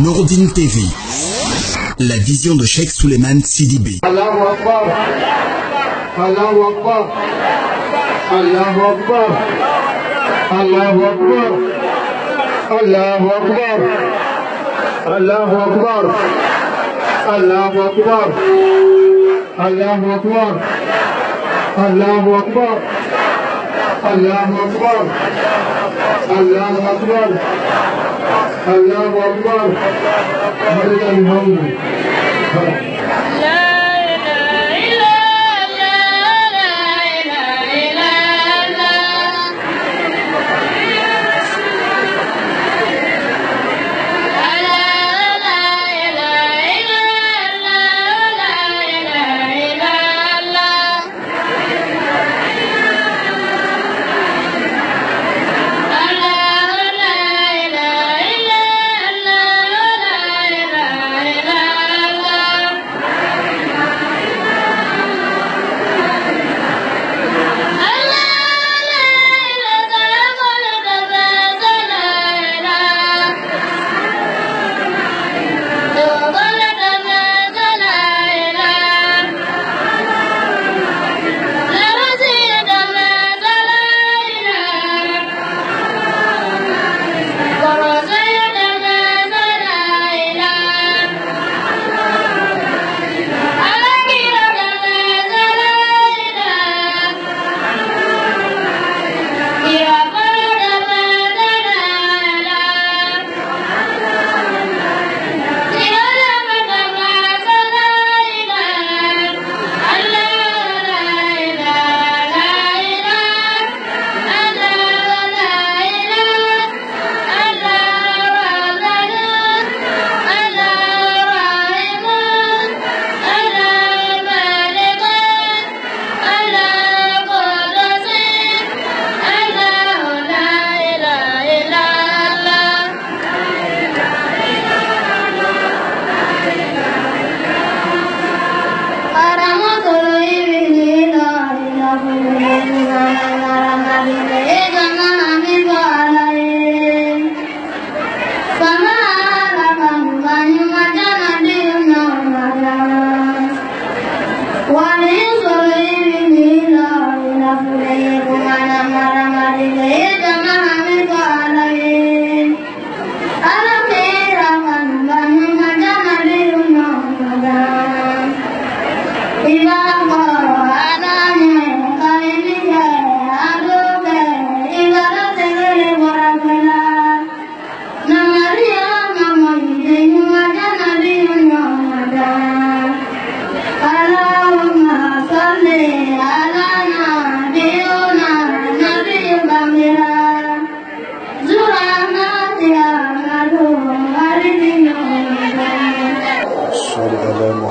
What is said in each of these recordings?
Nourdine TV, la vision de Cheikh Souleymane Sidibé. Allahu Akbar, Allahu Akbar, Allahu Akbar, Allahu Akbar, Allahu Akbar, Allahu Akbar, Allahu Akbar, Allahu Akbar, Allahu Akbar, Allahu Akbar, Allahu Akbar, Allahu Akbar, Walillahil hamd.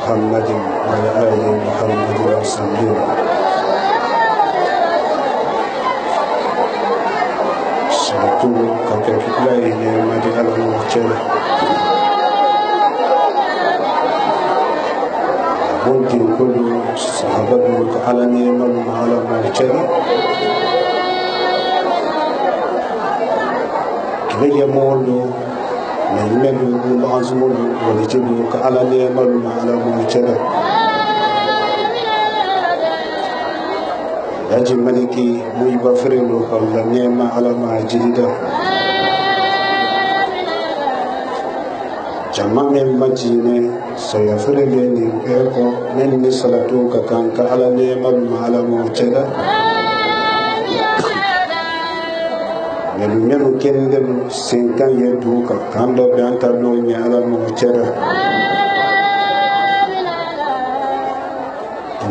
محمد وعلى آل محمد وسلم. Satu kakek kita ini mati alam macam. Mungkin kudu sahabat mereka alami alam macam. Kita yang mahu نجمل والعزم والجد على نعمل على مجتمع يجب ملكي ميبفرين وقال نعمة على ما جديدة jama min majine sayafire ni eko nen ni salatu ka kan ka ala ne mal malamo ceda melu kende senkan yedu ka kan do banta do nyala mo ceda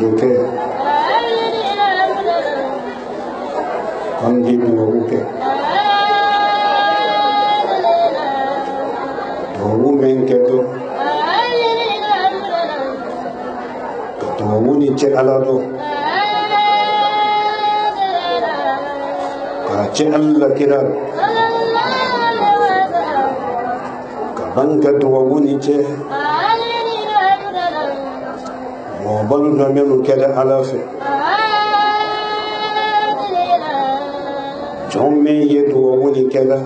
Oke, kan di dua oke. Dua mengketu, dua ni cek alado, cek Allah kira, kapan kedua ni cek. Balu do melu kede alafe jon me yedu woni keda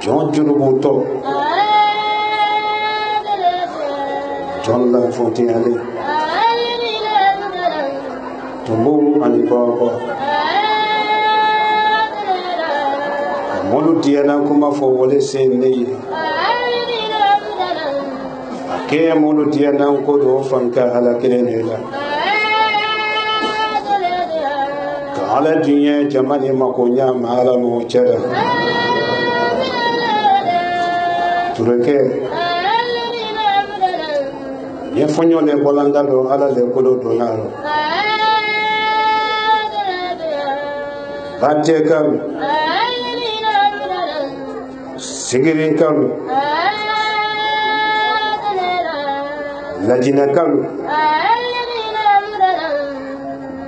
jon jurubu to jon la fonti ale tumbu ani baba molu diana kuma fo wole senni ke mulu dia nan ko do fanka ala kirene la ka ala dunya jamani makonya mala mo chara tureke ye fonyo le bolanda do ala le ko do naro batte kam sigirin kam lajina kam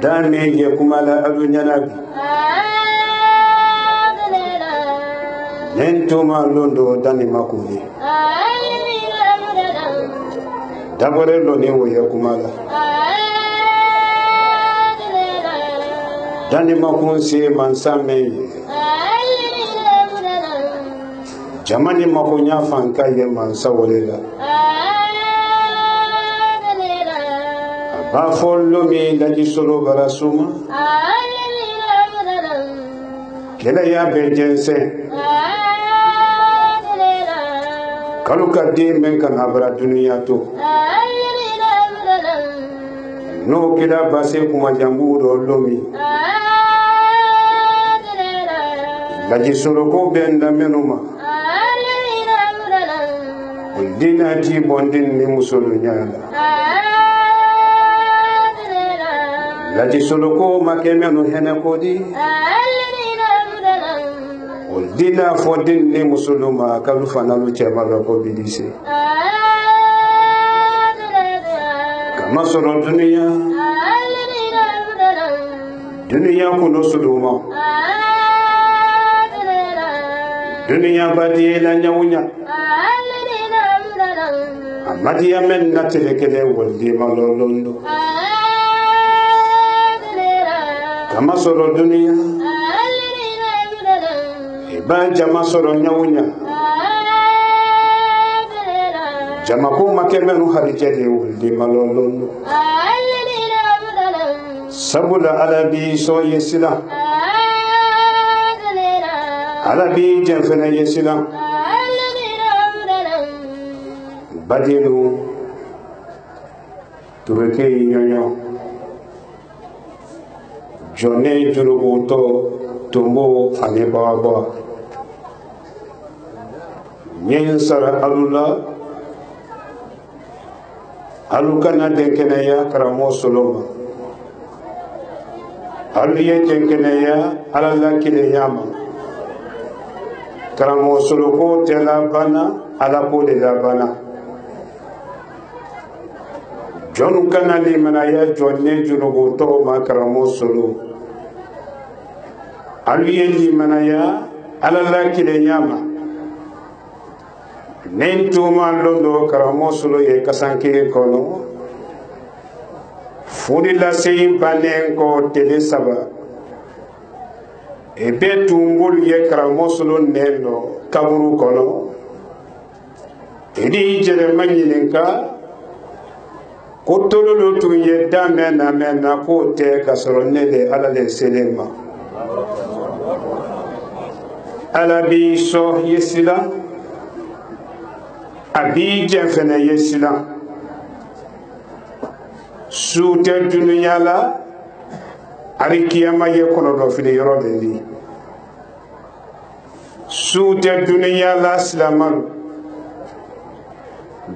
dame ye kumala adunya nabi nentuma londo dani makuni dabore lo ne wo ye kumala dani makun se mansame jamani makunya fanka ye mansa wolela Bafolo mi laji solo barasuma kela ya bejense kalu kadi men kan abra dunia to no kila base kuma jambu do lomi laji solo ko benda menuma dina ti bondin ni musulu nyala Lati soloko makeme no hene kodi dina fodin ni musuluma kalu fanalu chema ko bidise kama soro dunia kuno suluma dunia badi la nyawunya amadi yamen natele kede woldi malolondo kama soro dunia iban jama soro nyawunya jama ko makemenu harijede wuldi malolondo sabula alabi so yesila alabi jenfena yesila badilu tureke nyonyo jone jurubuto tumbo ane baba nyen sara alula alukana denkene ya karamo soloma aluye denkene ya alala kile yama karamo soloko tela bana alapo de la bana jonu kana li manaya jonne jurubuto makaramo solo aluye li manaya alala kile yama nentuma londo karamo solo ye kasanke kono fudi la sein panen ko tele saba e be tumbul ye karamo solo nendo kaburu kono edi jere manyininka ko tololo tun ye damena mena ko te kasoro nede ala le selema ala b'i sɔn yesila a b'i jɛn fɛnɛ yesila su tɛ dunuya la ari kiyama ye kɔnɔdɔ fili yɔrɔ de di su tɛ dunuya la silamɛw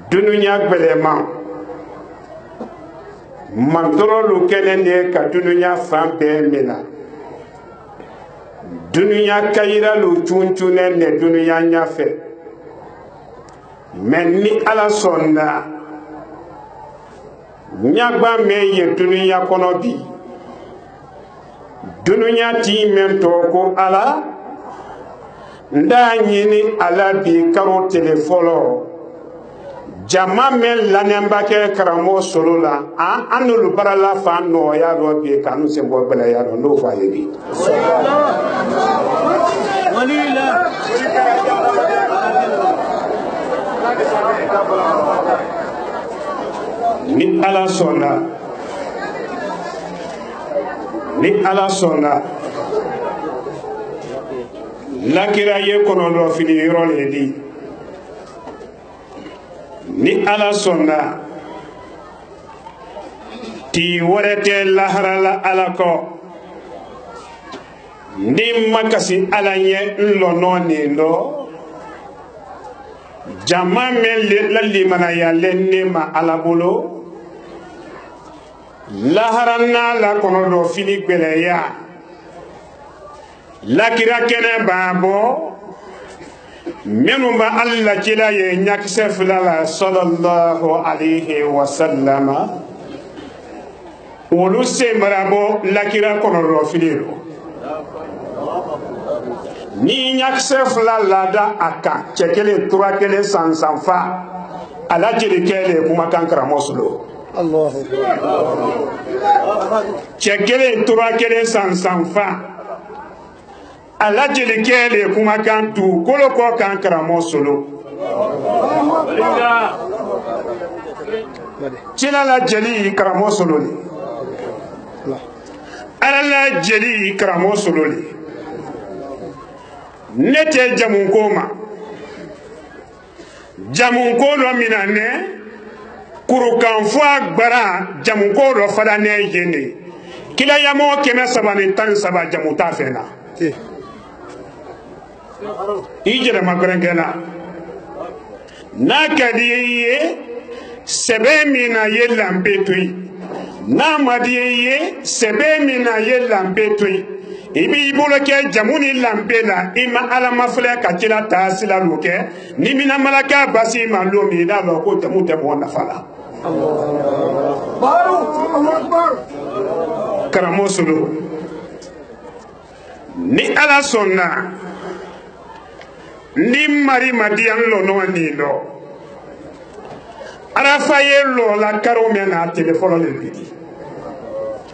dunuya gbɛlɛma mantɔrɔlu kɛnɛ de ka dunuya fan bɛɛ minɛ dunuya kayiralu cuncunen ne dunuya ɲafɛ mɛ ni ala sɔnna ɲagba mɛ ye dunuya kɔnɔ bi dunuya ti mɛn tɔ ko ala nda ɲini ala bi karo tele fɔlɔ jama mɛn lanɛnba kɛ karamɔgɔ solo la an n'olu barala fan nɔgɔya dɔ bi k'anu sen bɔ gbɛlɛya dɔ n'o fɔ a ye bi ni ala sɔnna lakira ye kɔnɔdɔ fili yɔrɔ le di ni ala sɔnna ti wɛrɛ tɛ laharala ala kɔ ni ma kasi ala ɲɛ nlɔnɔ nin dɔ jama mɛn la limanaya lɛ ne ma ala bolo lahara n'a la kɔnɔdɔ fili gbɛlɛya lakira kɛnɛ b'a bɔ minnu bɛ ala cila ye ɲakisɛ fila la sallallahu alayhi wa sallama olu sen bara bɔ lakira kɔnɔdɔ fili lo ni ɲakisɛ fila laada a kan cɛ kelen tura kelen san fa ala jeli kɛlen kumakan karamɔgɔ solo cɛ kelen tura kelen san fa ala jeli kɛlen kumakan tu kolo kɔ kan karamɔgɔ solo cila la jeli karamɔgɔ solo le ala la jeli karamɔgɔ solo le ne tɛ jamunko ma jamunko dɔ mina ne kurukanfɔ agbara jamunko dɔ fada ne ye ne kilayamɔgɔ 313 jamu t'a fɛ na i jɛrɛma gbɛrɛnkɛ na n'a ka di ye sɛbɛn min na ye lanpe to yen n'a ma di ye sɛbɛn min na ye lanpe to yen i b'i bolo kɛ jamu ni lanpe la i ma ala mafilɛ ka cila taa sila n'o kɛ ni mina malaka basi ma lo min n'a lɔ ko jamu tɛ mɔgɔ nafa la karamɔgɔ solo ni ala sɔnna ni mari madiyan lɔnɔ nin lɔ arafa ye lɔ la karo mɛn na tele fɔlɔ le bi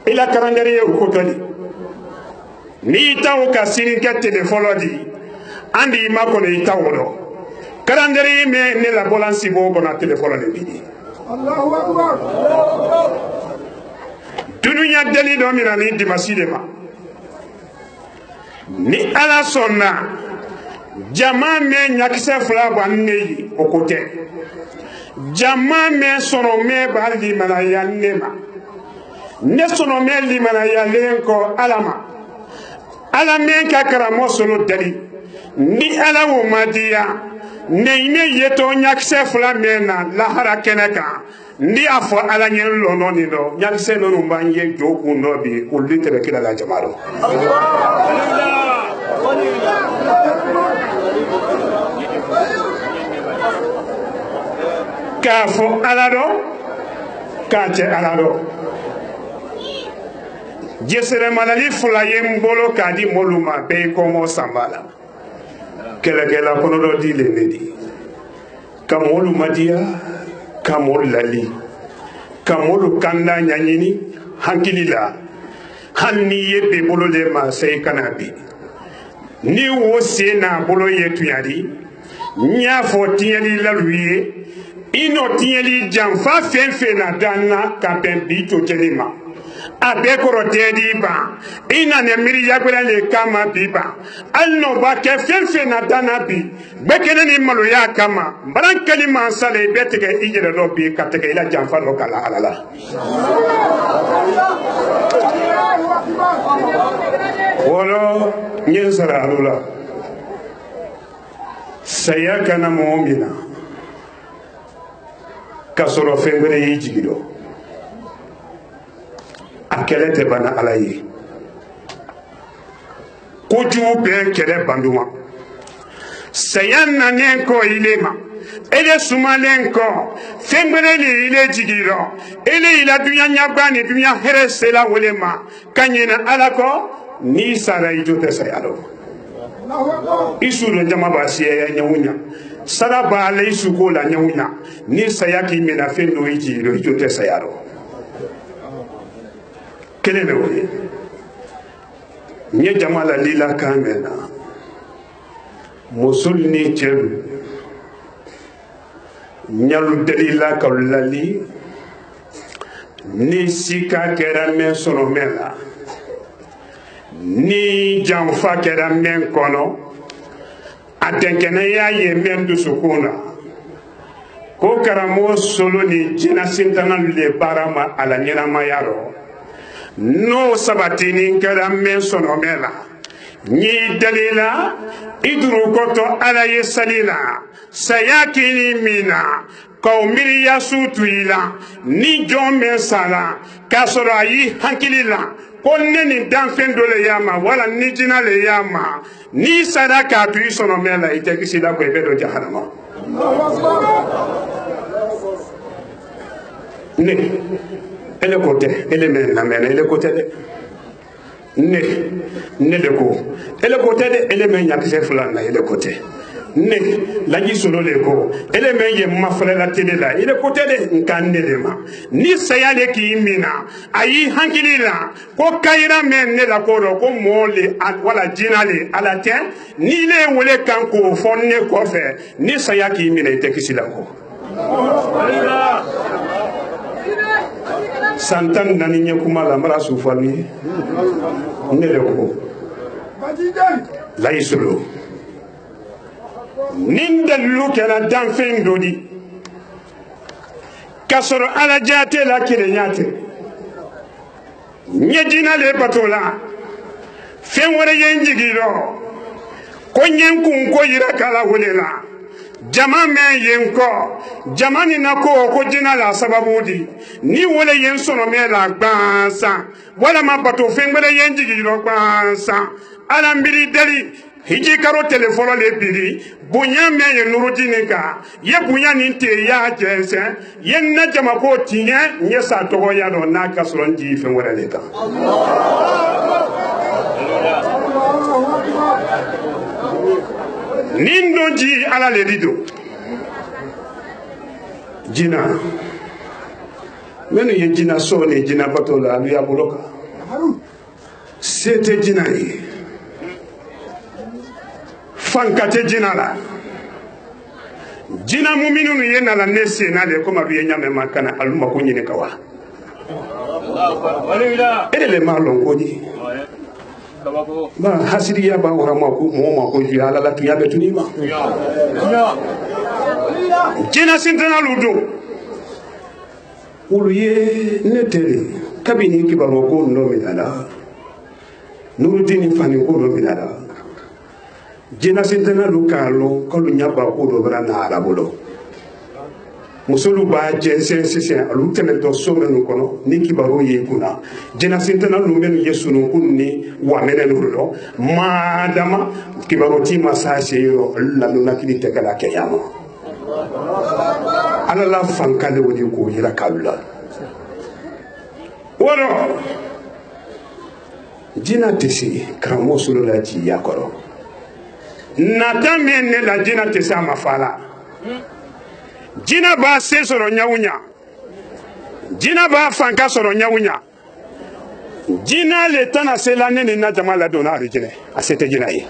i la karandɛri ye o ko tɔ di n'i taw ka sini kɛ tele fɔlɔ di an di ma kɔnɔ i taw dɔ karandɛri mɛn ne la bɔlansi b'o kɔnɔ tele fɔlɔ le bi dunuya deli dɔ mina ni dimasi de ma ni ala sɔnna jama mɛn ɲakisɛ fila bɔ ne ye o ko tɛ jama mɛn sɔrɔ mɛn b'a limanaya ne ma ne sɔrɔ mɛn limanayalen kɔ ala ma ala mɛn ka karamɔgɔ solo dali ni ala o ma diya ne yetɔ ɲakisɛ fila mɛn na lahara kɛnɛ kan ni a fɔ ala ɲɛ lɔnɔ nin dɔ ɲakisɛ ninnu b'an ye jo kun dɔ bi olu tɛ bɛ kira la jama dɔ k'a fɔ ala dɔ k'a cɛ ala dɔ jesɛrɛmalali fila ye n bolo k'a di mɔlu ma bɛɛ ye kɔngɔ sanba la kɛlɛkɛla kɔnɔ dɔ di le ne di ka mɔlu madiya ka mɔlu lali ka mɔlu kanda ɲaɲini hankili la hali n'i ye bi bolo le ma se i kana bi ni wo sen n'a bolo ye tuyari n y'a fɔ tiɲɛli lalu ye i n'o tiɲɛli janfa fɛn fɛn na dan na ka bɛn bi to jɛli ma a bɛɛ kɔrɔ tɛ di ban i na ne miiri yagbɛrɛ le kama bi ban hali n'o b'a kɛ fɛn fɛn na danna bi bɛɛ kɛnɛ ni maloya kama baara kɛli mansa la i bɛ tigɛ i yɛrɛ dɔ bi ka tigɛ i la janfa dɔ k'a la ala la. Wɔlɔ n ye n sara alo la saya kana mɔgɔ min na k'a sɔrɔ fɛn wɛrɛ y'i jigi dɔ a kɛlɛ tɛ ban ala ye kojugu bɛɛ kɛlɛ banduma saya nanen kɔ ile ma ele sumalen kɔ fɛn wɛrɛ ni ile jigi dɔ ele ila dunya ɲagba ni dunya hɛrɛ sela wele ma ka ɲinɛ ala kɔ n'i sara i jo tɛ saya dɔ isu dɔ jama b'a siyɛ ɲɛwunya sara b'a la isu ko la ɲɛwunya ni saya k'i minɛ fɛn dɔ i jigi dɔ i jo tɛ saya dɔ kelen bɛ o ye n ye jama la lila kan mɛn na muso ni cɛ ɲalu dalila ka lali ni sika kɛra mɛn sɔrɔ mɛn la ni janfa kɛra mɛn kɔnɔ a dɛnkɛnɛya ye mɛn dusukun na ko karamɔgɔ solo ni jinɛ sintana le baara ma a la ɲɛnamaya rɔ n'o sabatini kɛra mɛn sɔnɔ mɛn la n'i dalila i durukɔtɔ ala ye sali la saya kini min na k'aw miiriya su tu i la ni jɔn mɛn sa la k'a sɔrɔ a y'i hakili la ko ne ni danfɛn dɔ le y'a ma wala ni jinɛ le y'a ma n'i sara k'a to i sɔnɔ mɛn la i tɛ kisi la ko i bɛ don jahanama. ne ele ko tɛ ele mɛn lamɛnna ele ko tɛ dɛ ne de ko ele ko tɛ dɛ ele mɛn ɲakisɛ fila na ele ko tɛ ne laji solo le ko ele mɛn ye mafɛlɛ la tele la ele ko tɛ dɛ nka ne de ma ni saya de k'i minɛ a y'i hakili la ko kayira mɛn ne la ko dɔ ko mɔɔ le wala jinɛ le ala tɛ ni ne ye wele kan k'o fɔ ne kɔfɛ ni saya k'i minɛ i tɛ kisi la ko. san 14 ɲɛ kuma la n bɛna sufali ye ne de ko layi solo ni dalilu kɛra danfɛn dɔ di k'a sɔrɔ ala ja tɛ la kelenya tɛ n ye jinɛ le bato la fɛn wɛrɛ ye n jigi lɔ ko n ye n kun ko yira k'ala wele la jama mɛn yen kɔ jama ni na ko jinɛ la sababu di ni wele yen sɔnɔ mɛn la gbansan walama bato fɛn wɛrɛ ye n jigi lɔ gbansan ala miiri dali hiji karo telefɔlɔ le biri bonya mɛn ye nurudini kan ye bonya nin tɛ y'a jɛnsɛn ye na jama ko tiɲɛ n ye sa tɔgɔya dɔn n'a ka sɔrɔ n jigi fɛn wɛrɛ le kan. nin don ji ala le di don jina minnu ye jina sɔn ni jina bato la alu y'a bolo kan se tɛ jina ye fanka tɛ jina la jina mu minnu ye nala ne sen na de komi alu ye ɲamɛ ma kana alu mako ɲini ka wa e de le m'a lɔn ko di ba hasiriya ba wara ma ko mo ma ko ji ala la tuya be tunima jina sintana ludo ulu ye netere kabini kibaro ko no minala nurudini fani ko no minala jina sintana lu kalo ko lu nyaba ko do bana na ala bolo musolu ba jɛnsɛn sisan olu tɛmɛtɔ so minnu kɔnɔ ni kibaru ye kunna jɛna sintana ninnu minnu ye sununkun ni wamɛnɛ ninnu lɔ maadama kibaru ti ma saa se yɔrɔ olu la nakili tɛ kɛla kɛya ma ala la fankale o de k'o yira k'alu la wɔrɔ jina tɛ se karamɔgɔ solo la jiya kɔrɔ nata min ne la jina tɛ se a ma fa la jina b'a se sɔrɔ ɲawuɲa jina b'a fanka sɔrɔ ɲawuɲa jina le tana se la ne ni na jama la donna arijinɛ a se tɛ jina ye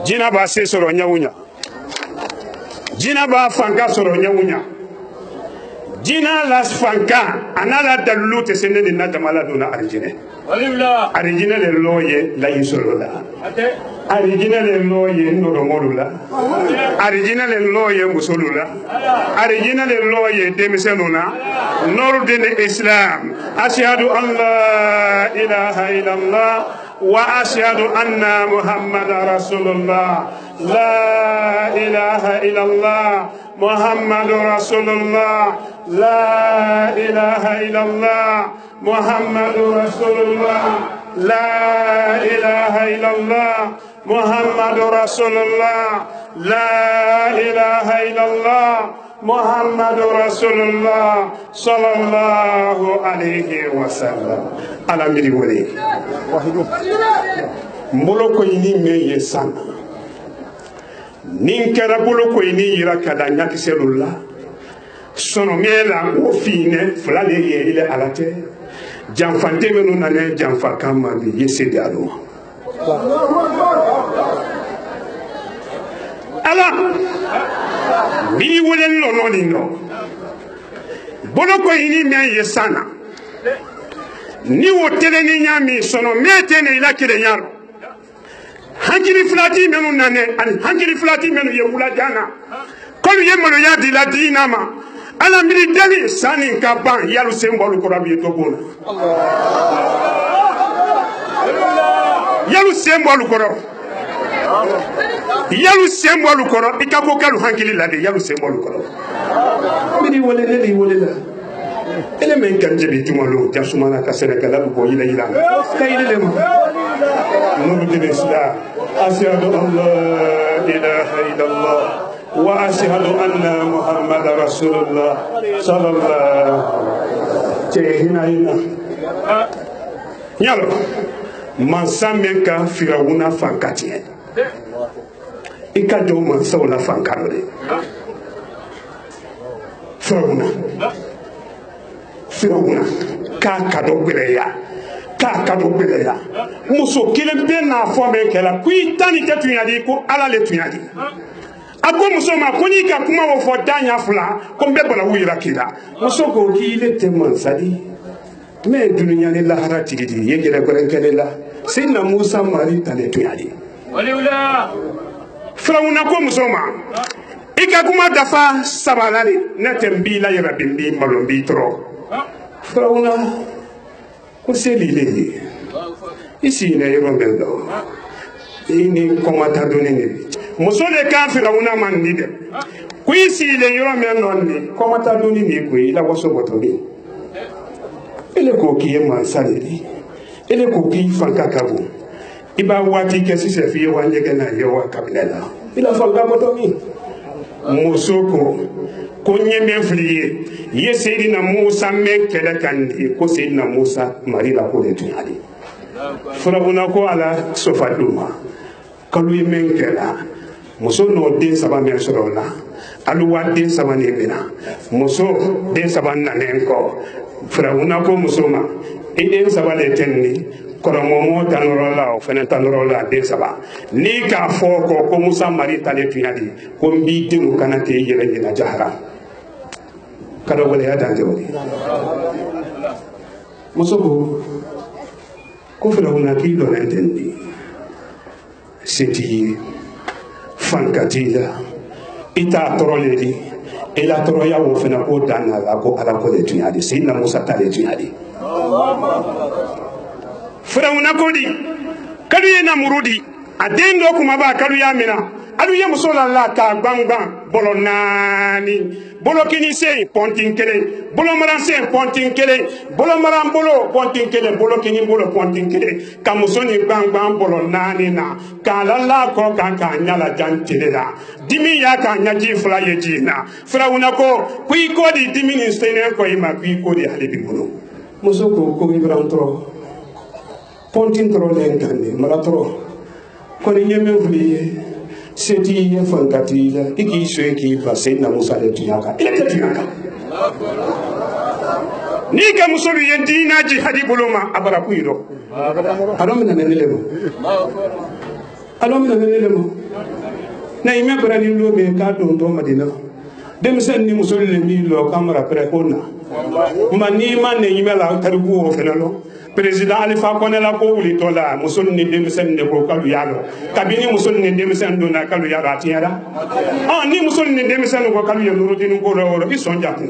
jina b'a se sɔrɔ ɲawuɲa jina b'a fanka sɔrɔ ɲawuɲa Jina las fanka anala dalu te sende de natamala dona arjine arjine le loye la insolola arjine le loye noromolula arjine le loye musolula arjine le loye demisenuna nordin islam ashhadu an la ilaha illallah wa ashhadu anna muhammadar rasulullah la ilaha illallah محمد رسول الله لا إله إلا الله محمد رسول الله لا إله إلا الله محمد رسول الله لا إله إلا الله محمد رسول الله صلى الله عليه وسلم على مدي ولي ملوكو يني مي يسانا nin kɛra bolo ko ni yira ka da ɲakisɛlu la sɔnɔmɛ la o fiinɛ fila de ye ile ala tɛ janfante minnu nana janfa kan ma bi ye se de alo ala bi wele lɔlɔ nin nɔ bolo ko ni mɛ ye san na ni o tɛlɛ ni ɲa min sɔnɔmɛ tɛ ne ila kelen ɲa hankili filati menu nane ani hankili filati menu ye wula jana kolu ye maloya di la diina ma ala miri deli sani ka ban yalu sembolu kora bi to bona yalu sembolu koro ikako kalu hankili la de yalu sembolu koro miri wole ne li wole la ele men kan jebi tumalo jasumana ka senegala bo yila yila kayile le mo نور الإسلام أشهد أن لا إله إلا الله وأشهد أن محمد رسول الله صلى الله عليه وسلم يلا من سامك فرعون فانكاتي إكادو من سولا فانكارولي فرعون كاكادو بليا kado beleya muso kelen pe na fo me kala ku itani ke tunyadi ko ala le tunyadi ako muso ma ko ni ka kuma wo fo danya fula ko be bala wira kila muso ko ki le te mansadi me dunya ni la harati di ye gele ko renkele la sinna musa mari tale tunyadi waliula frawuna ko muso ma ika kuma dafa sabalali na tembi la yara bimbi malombi tro frawuna ko selile isi na yoro bendo ini komata doni ne muso le kan firawuna man ni de ko isi le yoro men non ni komata doni ni ko ila waso botobi ele ko kiye man salili ele ko ki fanka kabu iba wati ke sise fi wa nyege na yewa kabila ila fanka botobi muso ko nyembe fliye ye Seydina Musa men kele kandi ko Seydina Musa mari la ko de tunyali furabuna ko ala sofa duma kalu men kela muso no den saba men sorola alu wa den saba ne bena muso den saba nanen ko furabuna ko muso ma e den saba le tenni koromomo tanorola o fene tanorola den saba ni ka fo ko Musa mari tale tunyali ko mbi dinu kana te yele na jahara kada wala ya dande woni musobo ko fera una ki do entendi seti fankatila ita toroledi ila toroya wo fena ko dana la ko ala ko le tunyadi sinna Musa tale tunyadi fera una ko di kadu yena murudi adendo kuma ba kadu ya mina adu ye musola la ka gbangban bolo nani bolo kini se pontin kele bolo maran se pontin kele bolo maran bolo pontin kele bolo kini bolo pontin kele ka musoni gbangban bolo nani na ka la ko ka nyala jantile la dimi ya ka nyaji fla ye jina fra una ko ku ko di dimi ni stene ko ima ku ko di halibi bolo musoko ko ibrantro pontin tro lengani maratro ko ni nyeme vliye seti ye fankatila iki swe ki base na Musa le tuyaka ile tuyaka ni ka musolu ye dina jihadi buluma abara kuido alomina nenelemo na ime bara ni lobe ka don to Madina Demsen ni musul le mi lo kamera prepona mani man ne yimela taribu o fenelo président Alifa Konela ko wuli to la musul ni demsen ne ko kalu yalo kabini musul ni demsen do na kalu yalo atiara ni musul ni demsen ko kalu yalo nurudin ko ro ison japu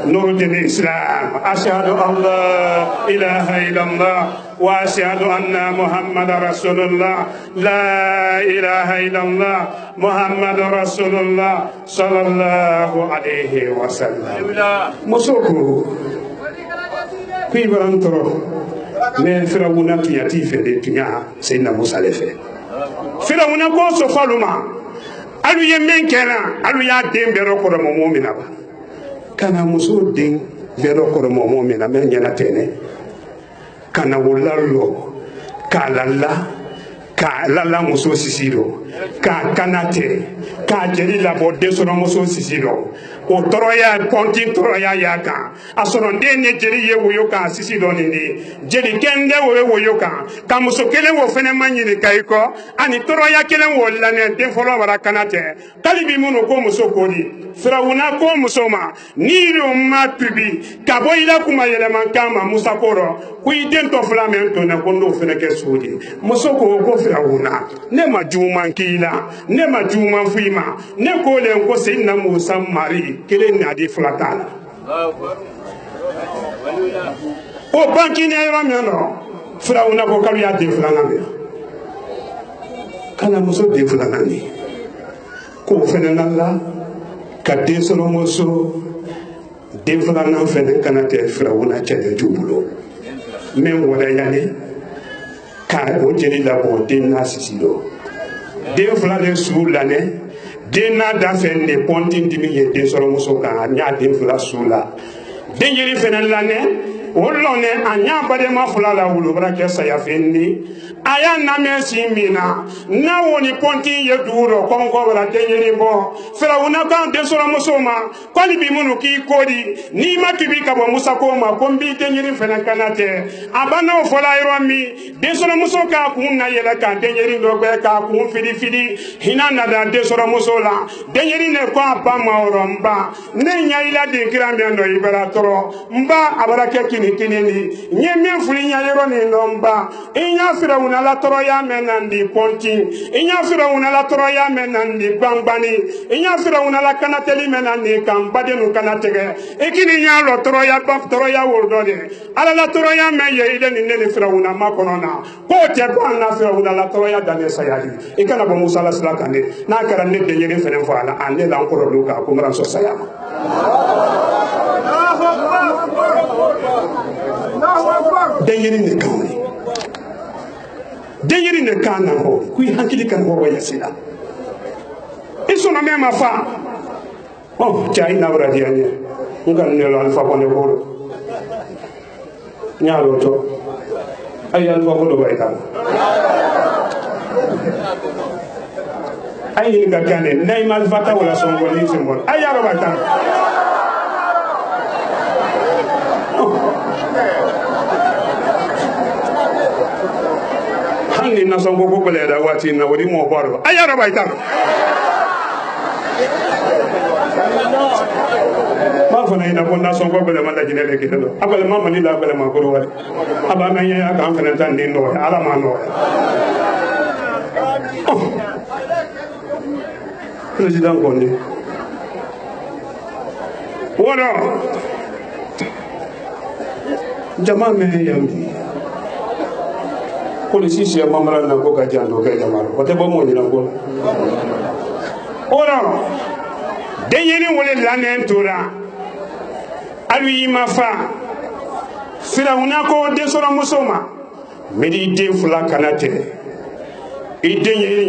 nurudin islam ashhadu an la ilaha illallah wa ashhadu anna muhammadar rasulullah la ilaha illallah muhammadur rasulullah sallallahu alaihi wasallam musoko kuibarantoro mais firawuna tuyati fele tunya sayna musa lefe firawuna ko so faluma alu yemen kena alu ya dembe ro ko mo mu'mina ba kana muso den be ro ko mo mu'mina men nyana tene kana wulalo ka lalla muso sisiro ka kanate ka jeli labo desoro muso sisiro o toroya konti toroya yaka asono ndene jeli ye woyo ka sisiro nini jeli kende woyo ka muso kelen wo fene manyini kayiko ani toroya kelen wo lane den folo bara kanate talibi muno ko muso kodi firawuna ko muso ma niro matubi ka boyila kuma yele mankama musa koro ku iden to flamen to na kondo fene ke sudi muso ko firawuna ne ma juman kila ne ma juman fuima ne ko len ko sayna musa mari kelen na di flatana o banki ne ro mi no firawuna ko kalu ya de flana me kana muso de flana ni ko fene nalla ka de solo muso de flana fene kana te firawuna chede jubulo men wala yani ka o jeli la bo den na sisilo den fula de su lane den na da fen ne pontin dimi ye den soro muso ka nya den fula su la den yeri fenen lane wolone anya bade ma fula la wulu bara ke saya fenni aya na mesi mina na woni pontin ye duro kon ko bara den yeri bo fera wona kan den soro muso ma kwali bi munu ki kodi ni matubi ka bo musa ko ma ko mbi den yeri fenen kanate abana o fola yoro mi den soro muso ka kun na yela kan den yeri do be ka kun fidi hina na da den soro muso la den yeri ne ko apa ma oromba ne nya ila den kirambe ndo ibara toro mba abara ke kinini nyeme fulinya yero ni lomba inya firawuna la toro ya menandi pontin inya firawuna la toro ya menandi bangbani inya firawuna la kanateli menandi kambade nu kanatege ekini nya lo toro ya baf toro ya wordode ala la toro ya meye ile ni ne firawuna makonona ko te banna firawuna la toro ya dane sayali ikana bo musa la salakane na kara ne de yere fenen fala ande la ko ro ka ko ngran so sayama dengeri ne kawni dengeri ne kana ho kui hankili kan ho waya sila iso na mema fa chai na bra dianya ngan ne lo alfa ko ne ko nyaalo to ay alfa ko do bayta ay ga kane nay mal fata wala songo ni simbol ay ya bayta ni na songo ko bele da wati na wodi mo baro ayara bayta ma fana ina ko na songo bele man da jinele ke do abale ma mani la bele ma ko wali aba na ya ka fana tan ni no ala ma no president ko ni wala jama me yambi polisi sia mamara na ko ka jando ke jamaro ko te bo mo ni na ko ora de yeni wole lanen tora alwi mafa firawuna ko de sora musoma medi de fula kanate ide yeni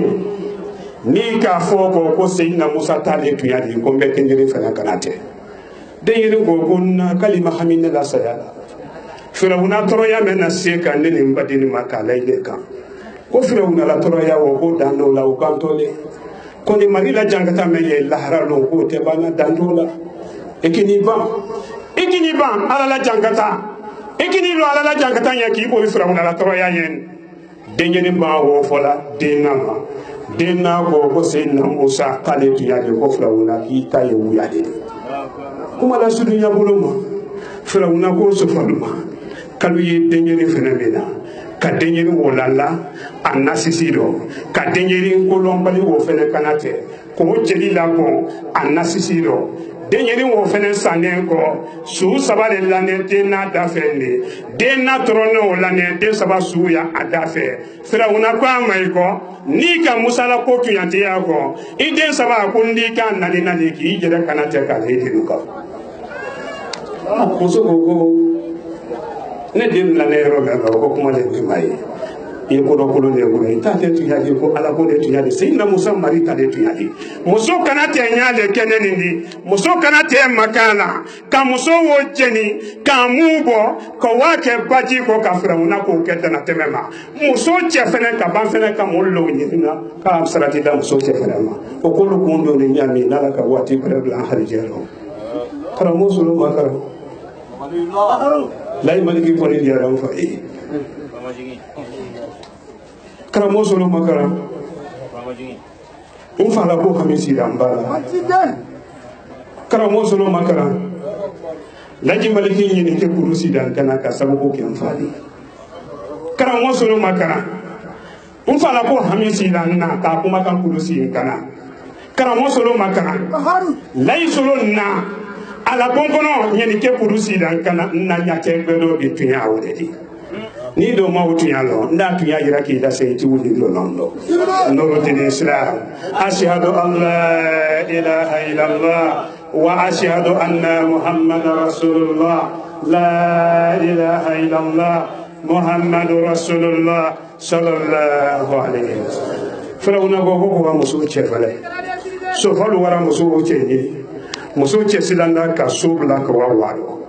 ni ka fo ko sayna musa tale tuyadi ko be kenjiri fana kanate de yeni ko kunna kalima hamina la sayala firawuna toroya mena seka nini mbadini makala ile kan ko firawuna la toroya wo ko dando la o kantole ko ni marila jangata meye lahara lo ko te bana dando la ekini ban ala la jangata ekini lo ala la jangata ya ki bo firawuna la toroya yen dengeni ba wo fola denama denna ko sen Musa kale tu ya ko Firawuna ki ta ye wuya de kuma la sudunya boloma Firawuna ko so faluma kalu ye denyeri fenomena ka denyeri wolala annasisido ka denyeri kolombali wo fene kanate ko jeli la ko annasisido denyeri wo fene sanen ko su sabale lane denna dafende denna trono lane de saba suya adafe Firawuna ko amai ko ni ka musala ko tuyante ya ko iden saba ko ndi kan nani ki jere kanate ka le dinuka muso ko ne den la ne ro ga ko kuma le mai e ko do ko le ko ni ta te tuya ko ala ko le tuya de na musa mari ta le tuya de muso kana te nya le keneni ni muso kana te makana ka muso wo jeni ka mubo ko wa ke baji ko ka Firawuna ko ke ta na temema muso che fene ka ban fene ka mo lo ni na ka am sarati da muso che fene ma ko ko lo ko ndo ni nyami na la ka wati bare la harijero kara muso lo makara lai maliki poni dia ram fa e kara moso lo makara un fa la ko kamisi dambala kara moso lo makara laji maliki ni ke kurusi dan kana ka sabu ko ken fadi kara moso lo makara un fa la ko hamisi dan na ka kuma kan kurusi kana kara moso lo makara lai solo na ala bonkono nyeni ke kurusi dan kana na nyate bedo bi tunya wodi ni do ma wutunya lo nda tunya yira ki da sey ti wudi lo nondo noro tin islam ashhadu an la ilaha illallah wa ashhadu anna muhammadar rasulullah la ilaha illallah muhammadur rasulullah sallallahu alaihi wasallam Firawuna go ko muso chefale so falu wara muso chenyi muso che silanda ka subla ko wawado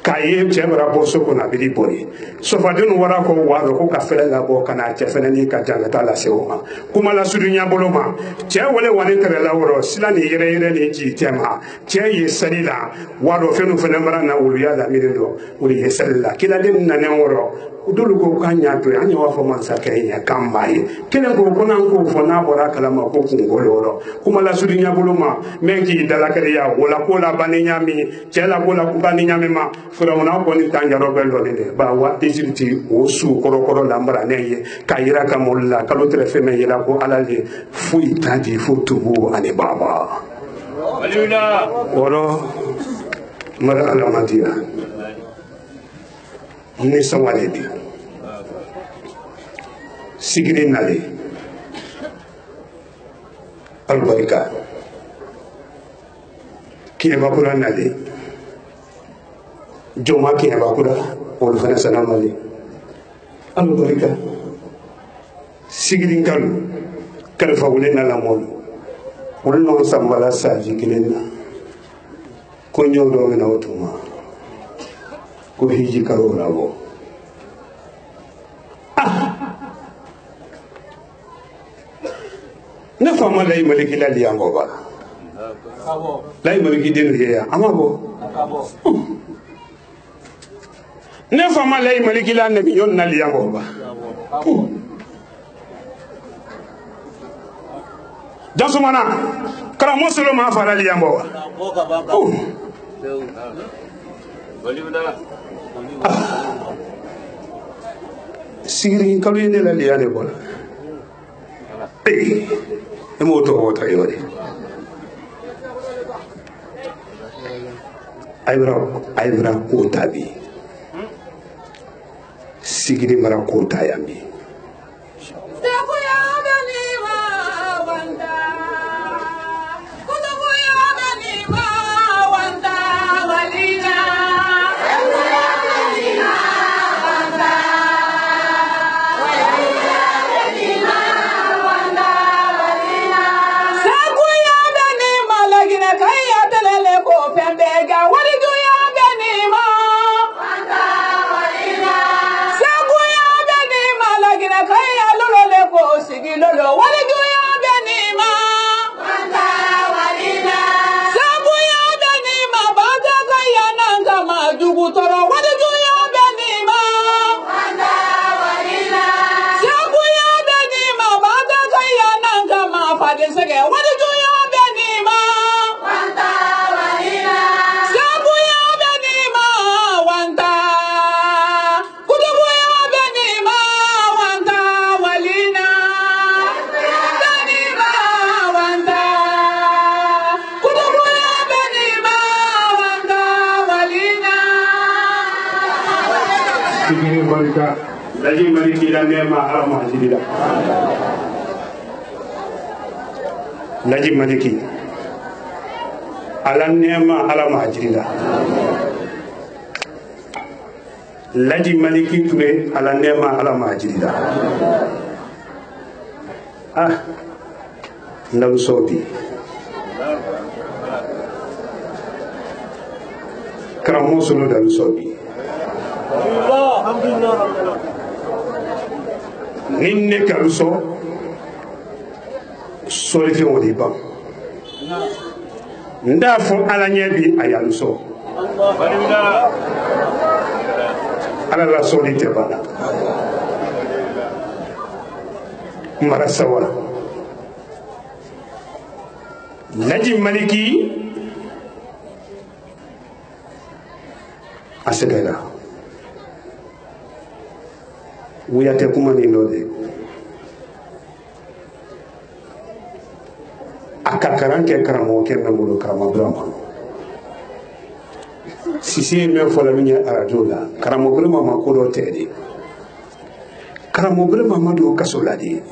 kaye chebra boso ko na bidi boni so fadun wara ko wado ko ka fele la bo kana che fele ni ka janga ta la sewa kuma la sudunya boloma che wole wani tere la woro silani yere ni ji tema che ye salila wado fenu fele mara na wuluya da mido wuli ye salila kila den na ne woro udulu ko kanya to anya wa fo man sakenya kambaye kelen ko ko nan ko fo na bora kala ma ko ngoloro kuma la sudunya boloma mengi dala kare ya wala ko la baninya mi che la ko la baninya mi ma Firawuna ko ni tanjaro bello ni de ba wa Egypte o su korokoro lambara ne ye kayira kamulla kalo tere feme yela ko alale fuyi tadi futubu ani baba walila woro mara alamadiya ni sawale di sigiri nale albarika kine bakura nale joma ki bakura on fana sanamali albarika sigidin kan kalfa wulen na lamol wulno sambala saji kilenna ko nyodo na otuma ko hiji karo rabo ne fama lay maliki la liyango ba lay maliki den ya amabo ne fama lay maliki la nabi yon na liyango ba jasumana kara musulu ma fara liyango ba siri kalu ne la liyane bola emoto wota yori aybra ko tabi sigiri mara ko tayambi sigiri barika laji maliki la nema ala majidila laji maliki ala nema ala majidila laji maliki ture ala nema ala majidila ndaw sobi karamo sunu dalu sobi ninne kaluso solifi wodi ba ndafo ala nyebi ayaluso ala la solite bana marasa wala laji maliki asedela wuyate kuma ni lode akakaran ke karamo ke memulu karamo brama sisi me fola minya arajola karamo brama makodo tedi karamo brama madu kasoladi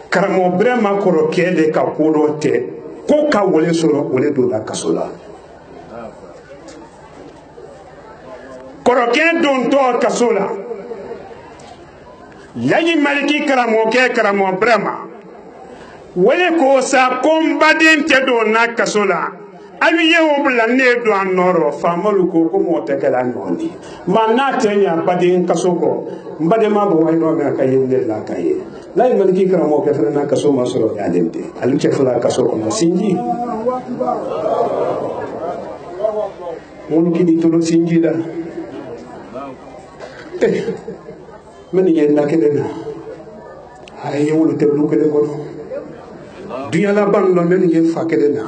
karamo brama koro kede ka kodo te ko ka wole soro wole do la kasola koro ke don to kasola laji maliki karamo ke karamo brama wole ko sa kombaden te do na kasola abi yewo bla ne do anoro famalu ko ko mote kala noni manna tenya badin kasoko mbade ma bo wayno ga kayinde la kaye lay maliki karamo ke fana kaso masoro ya dente alu ke fala kasoko ma sinji mon kidi to sinji da men yen nakede na ay wolu te lu kede ko dunya la ban no men yen fakede na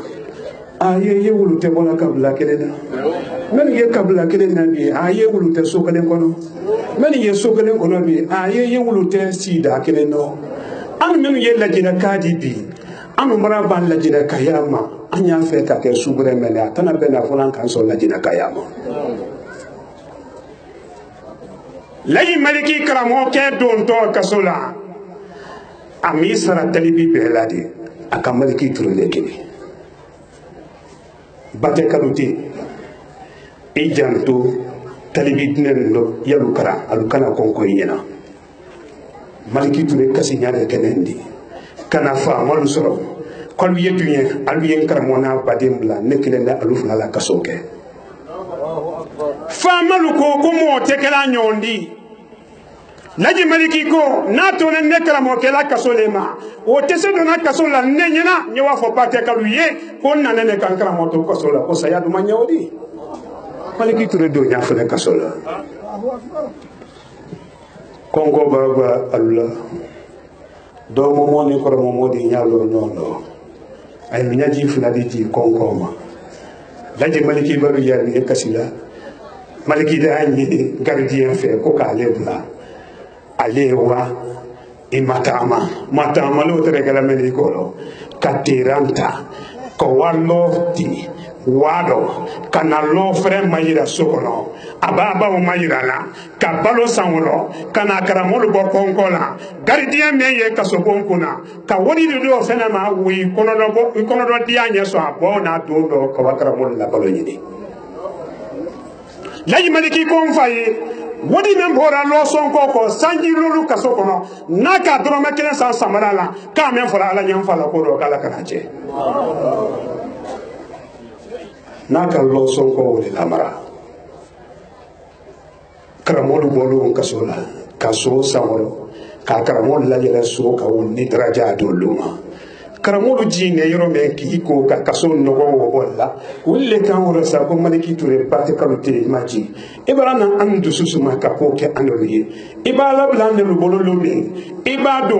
aye ye wulu te bona kabla kelena men ye kabla kelena bi aye wulu te sokale kono men ye sokale kono bi aye ye wulu te sida keleno an men ye lajina kadi bi an mara ban lajina kayama anya fe ka ke sugure mena tana bena fulan kan so lajina kayama lay maliki karamo ke don to kasola amisara talibi beladi akamaliki turule kini bate kaluti ejanto talibi dinen lo yalu kara alukana konko yena maliki tune kasi nyaade kenendi kana fa malu soro kalu yetuye alu yen karamona badembla nekile na alufna la kasoke fa malu ko mo tekela nyondi laji maliki ko nato ne nekala mo kela kasolema o tesedo na kasola nenyena nyewa fo pate kaluye ko nanene kankara mo to kasola ko sayadu manyawdi maliki ture do nya fele kasola kongo baba allah do mo moni ko mo modi nyalo nono ay minyaji fuladi ti kongo ma laji maliki balu ya ni kasila maliki da anyi gardien fe ko ka lebla alewa matama lo teregala melikolo katiranta ko wallo ti wado kana lo frère mayira sokono ababa o mayira la ka balo sanwolo kana karamol bo konkola gardien men ye kasobonkuna ka woni do fena ma wi kono do dianye so abona do ko wakaramol la balo yidi laji maliki ko faye wodi men bora lo son ko sanji lolu kaso kono naka drome kelen san samara la ka men fala ala nyam fala ko do kala kanaje naka lo son ko woni lamara karamolu bolu kaso la kaso samoro ka karamolu la yela so ka woni daraja do luma karamolu jine yoro men ki ko ka kaso nogo wo bolla wulle kan wala sa ko maliki ture pate kalute maji ibarana andu susuma ka ko ke anoliye ibala blande lu bolo lumi ibado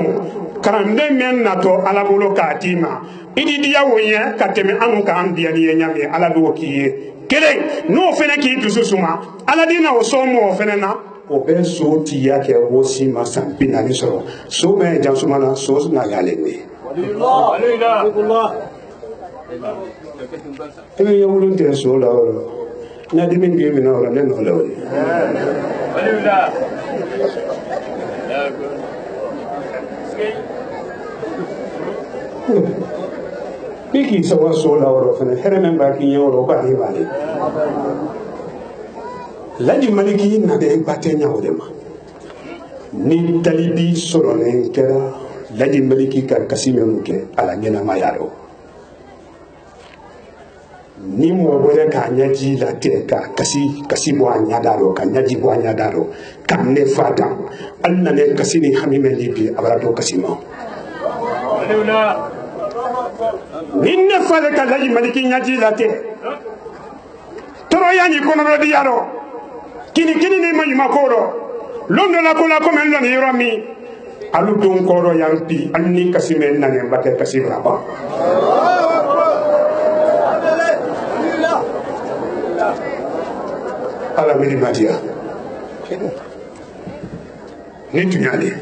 karande men nato ala bolo ka tima idi diya wonya ka teme anu ka ambiya ni nyame ala do kiye kele no fene ki susuma ala dina o somo fene na o be so ti yake wo si masampina ni so so be jansumana so na yale ni ebe ye wulu nte so la oro na dimi ngi mi no ne no law Piki sawa sola oro fene here memba ki yoro ba ni bani laji maliki na de batte nyaawde ma ni talibi soro nen kera laji maliki ka kasime muke ala nyena ma yaro ni mo wele ka nyaji la te ka kasi bo anya daro ka nyaji bo anya daro kam ne fata anna ne kasini hamime libi abarato kasima ninne fale ka laji maliki nyaji la te toro yani kono do yaro kini ni ma koro londo la kola ko men loni yorami alu don koro yampi anni kasime nane mbake kasibra ba ala mini madia ni tunyale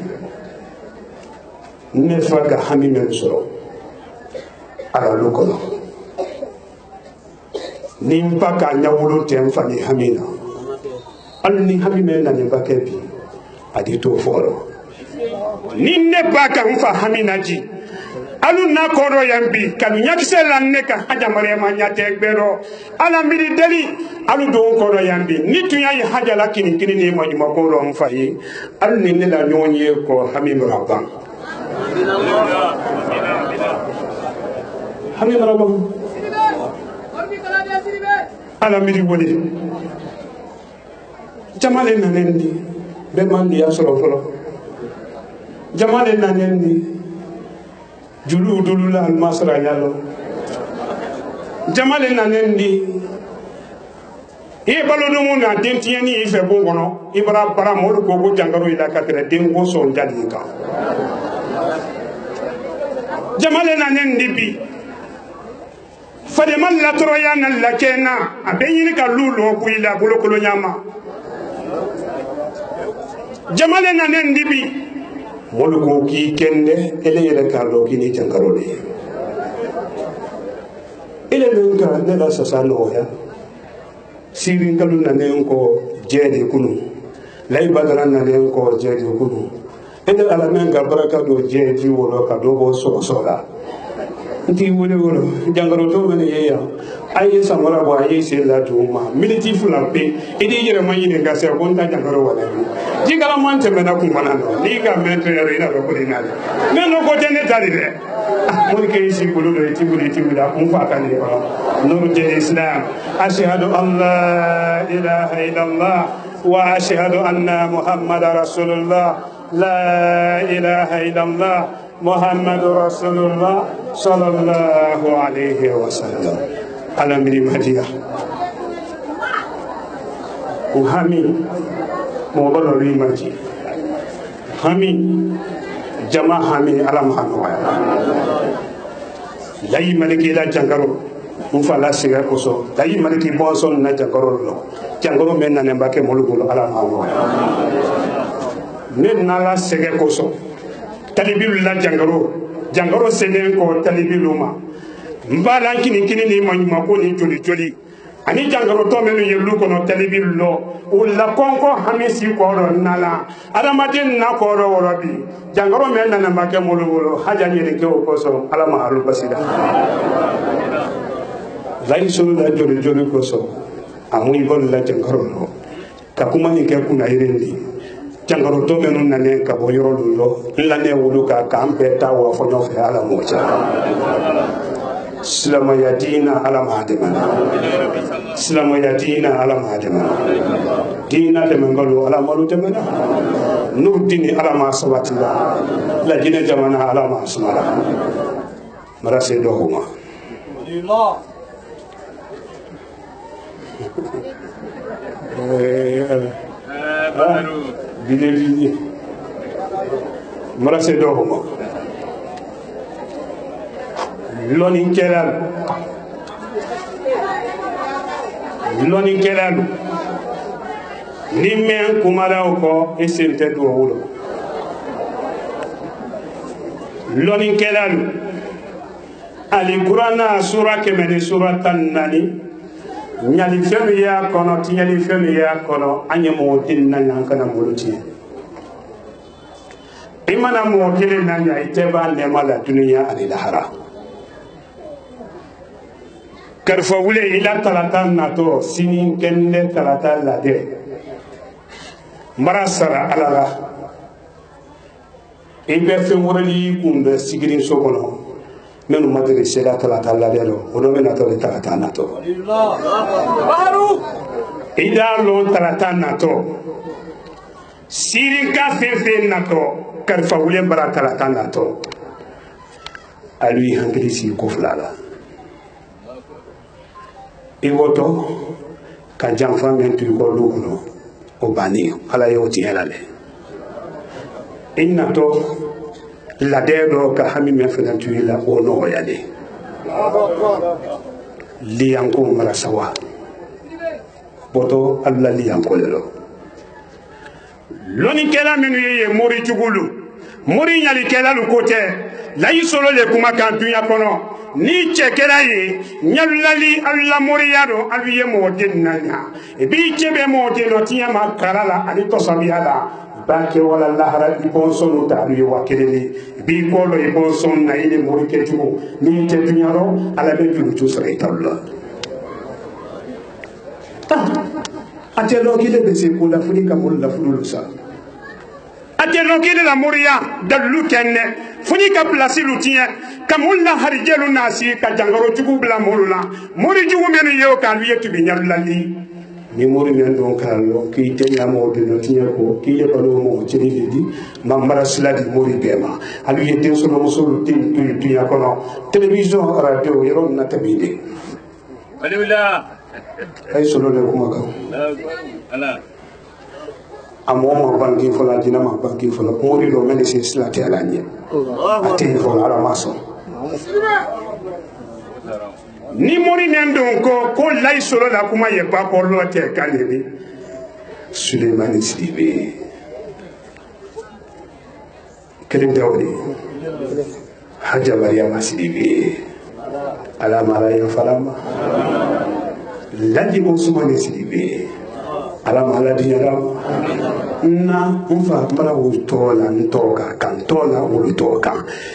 ne faga hami men soro ala lokono ni mpaka nyawulo temfani hamina alni hamime na nyambake bi adito foro ninne baka mfa hamina ji alu na koro yambi kanu nyakise lanne ka haja marema nyate gbero ala miri deli alu do koro yambi ni tunya yi haja la kini ni mo juma koro mfa yi alu ni ne la nyonye ko hamime rabban hamime rabban ala miri wole jamale nanendi be mandi ya soro folo jamale nanendi julu dulula almasra yalo jamale nanendi e balodo mun na dentieni ife bongono ibra bara modu ko jangaro ila katre dengo so njadi ka jamale nanendi bi fade man la troyana la kena abenyini ka lulo ko ila bolokolo nyama jamale nanen dibi molu ko ki kende ele yele kardo kini jangarole ele nunka ne la sasano ya sirin kalu nanen ko jede kunu lay badaran nanen ko jede kunu ede ala men ga baraka do jede wolo ka do bo so sola nti wolo jangaro to men yeya ayi samara bo ayi sella duma militi fulape edi yere mayine ga se ko nda jangaro wala jingala mante mena ku manano ni ga metre ina ko dina men no ko tene tali de mo ke isi bulu do timbuda on fa kan ni ko nuru je islam ashhadu an la ilaha illallah wa ashhadu anna muhammadar rasulullah la ilaha illallah muhammadur rasulullah sallallahu alaihi wasallam ala mini madia uhami mo balo ri maji hami jama hami ala mahano layi maliki la jangaro mu fala siga koso layi maliki bonson na jangaro lo jangaro men na mbake molugo ala mahano ne nala siga koso talibilu la jangaro senen ko talibilu ma mbala kini ni manyuma ko ni joli ani jangaro to menu yelu kono talibilu lo ulla konko hamisi ko ro nala adamaden na ko ro robi jangaro men na make molugo haja ni ke ko so ala mahalu basida lai sulu la joli ko so amu ibon la jangaro lo ka kuma ni ke kuna irendi jangaro to menu nane ka bo yoro lo la ne wulu ka kampe ta wa fo no fe ala mocha silama yadina ala mahadimana silama yadina ala mahadimana dina de mengolo ala malu temena nur dini ala ma sabatila la jina jamana ala ma asmara marase do huma bileli marase do huma loni kelal ni men kumara ko esente do wulo loni kelal ali qur'ana sura kemene suratan nani nyali fenu ya kono tinyali fenu ya kono anye mo tinna nankana muluti imana mo kile nanya iteba nemala dunia ani lahara karfa wule ila talatan nato sinin kende talatan lade marasara alala ibe fe wurali kumbe sigirin sokono menu madri seda talatan lade lo odo mena to le talatan nato ida lo talatan nato sirin ka fe nato karfa wule bara talatan nato alui hangri si ko flala iwoto ka janfa men tu ko lukuno o bani ala yo ti helale innato la dedo ka hami men fena tu la o no yale li anko mara sawa boto alla li anko lelo loni kela menu ye mori tugulu mori nyali kela lu kote la yisolo le kuma kan dunya kono ni chekela yi nyalali alla moriyado abiye modin nanya e bi chebe modin no tiya makarala ani to sabiala banke wala lahara ibonson ta bi wakeleli bi ko lo ibonson na ile moriketu ni te dunyaro ala be julu to sare tawla atelo kile be se ko la funi kamul la fulu sa atelo kile la moriya dalu kenne funi ka place lutien kamulla harjelu nasi ka jangaro jugu bla molula mori jugu men yo kan wiye tubi nyallali ni mori men don kallo ki tenya mo de no tinya ko ki le balo mo chiri lidi mamara sladi mori bema alu yete so no so tin tu ya kono television radio yero na tabide alhamdulillah ay solo le kuma ka ala amo banki fola dina ma banki fola mori lo men se slati ala nye ati fola ala maso ni mori nendo ko lay solo la kuma ye pa ko lo te kalebi Suleiman Sidibe kelim dawdi haja Maryam Sidibe ala maraya falama ladi Ousmane Sidibe ala maladi yaram na umfa mara wutola ntoka kantola wutoka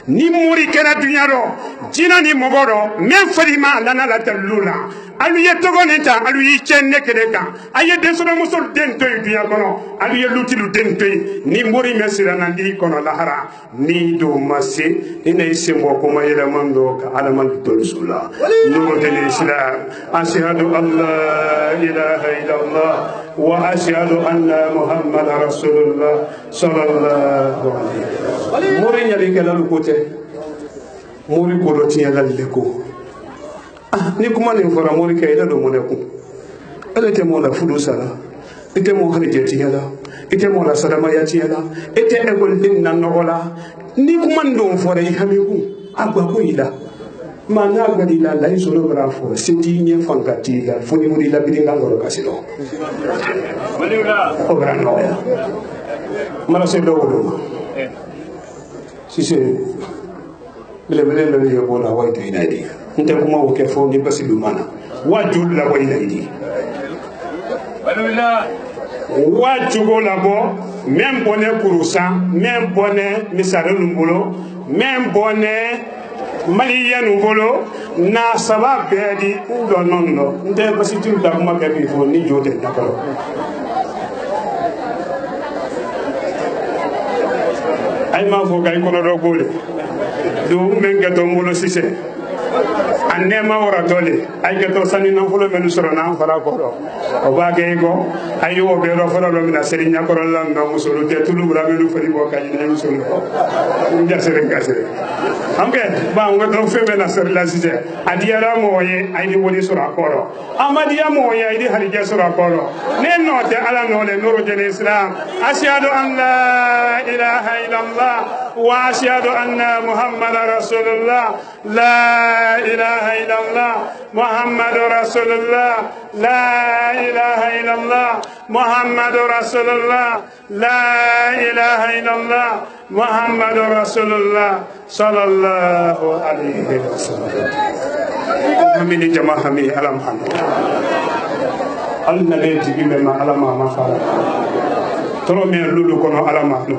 ni muri kera dunyaro jina ni mogoro men fadima lana la talula alu yetogoneta alu yichenne kedeka aye desono musol dento dunya kono alu yelutilu dento ni muri mesira nandi kono lahara ni do masse ina isembo ko mayela mando ka ala man dolsula nuru del islam ashhadu an la ilaha illallah wa ashhadu anna muhammadar rasulullah sallallahu alaihi wasallam muri nyali kala lukote muri ko do tiya lalle ko ni kuma ni fara muri kay da do mo ne ko ala te mo la fudu sala ite mo harje tiya la ite mo la sadama ya tiya la ite e ko din nan no ola ni kuma ndo fara yi hamiku agwa ko ila mana gadi la la isolo brafo sindi nye fangati la funi muri la bidinga ngoro kasino malula o grano ya mala se do do si se bele le yo bona wayto inadi nte kuma wo ke fo ni basilu mana wajul la way inadi malula wajugo la bo même bonne kurusa même bonne misare lumbolo même bonne maliya nubolo na saba bedi do nondo nde basitu da kuma ke bi fo ni jote nakalo ay ma fo gay kono do gole do menga to mulo sise anema ora dole ay ke to sani na fulo melu soro na fara ko do o ba ge go ay wo be do fara do mina serinya ko la no musulu te tulu bra melu fari bo kay na musulu ko nja sere gasere amke ba ngo do febe na ser la sise adiara moye ay di woni sura ko do amadiya moye ay di halija sura ko do ne no te ala no le nuru jene islam ashhadu an la ilaha illallah wa ashhadu anna muhammadar rasulullah la ilaha illallah muhammadur rasulullah la ilaha illallah muhammadur rasulullah la ilaha illallah muhammadur rasulullah sallallahu alaihi wasallam. Amin jamaah kami alhamdulillah. al na le jigi me ma ala ma fara toro me lulu kono ala ma no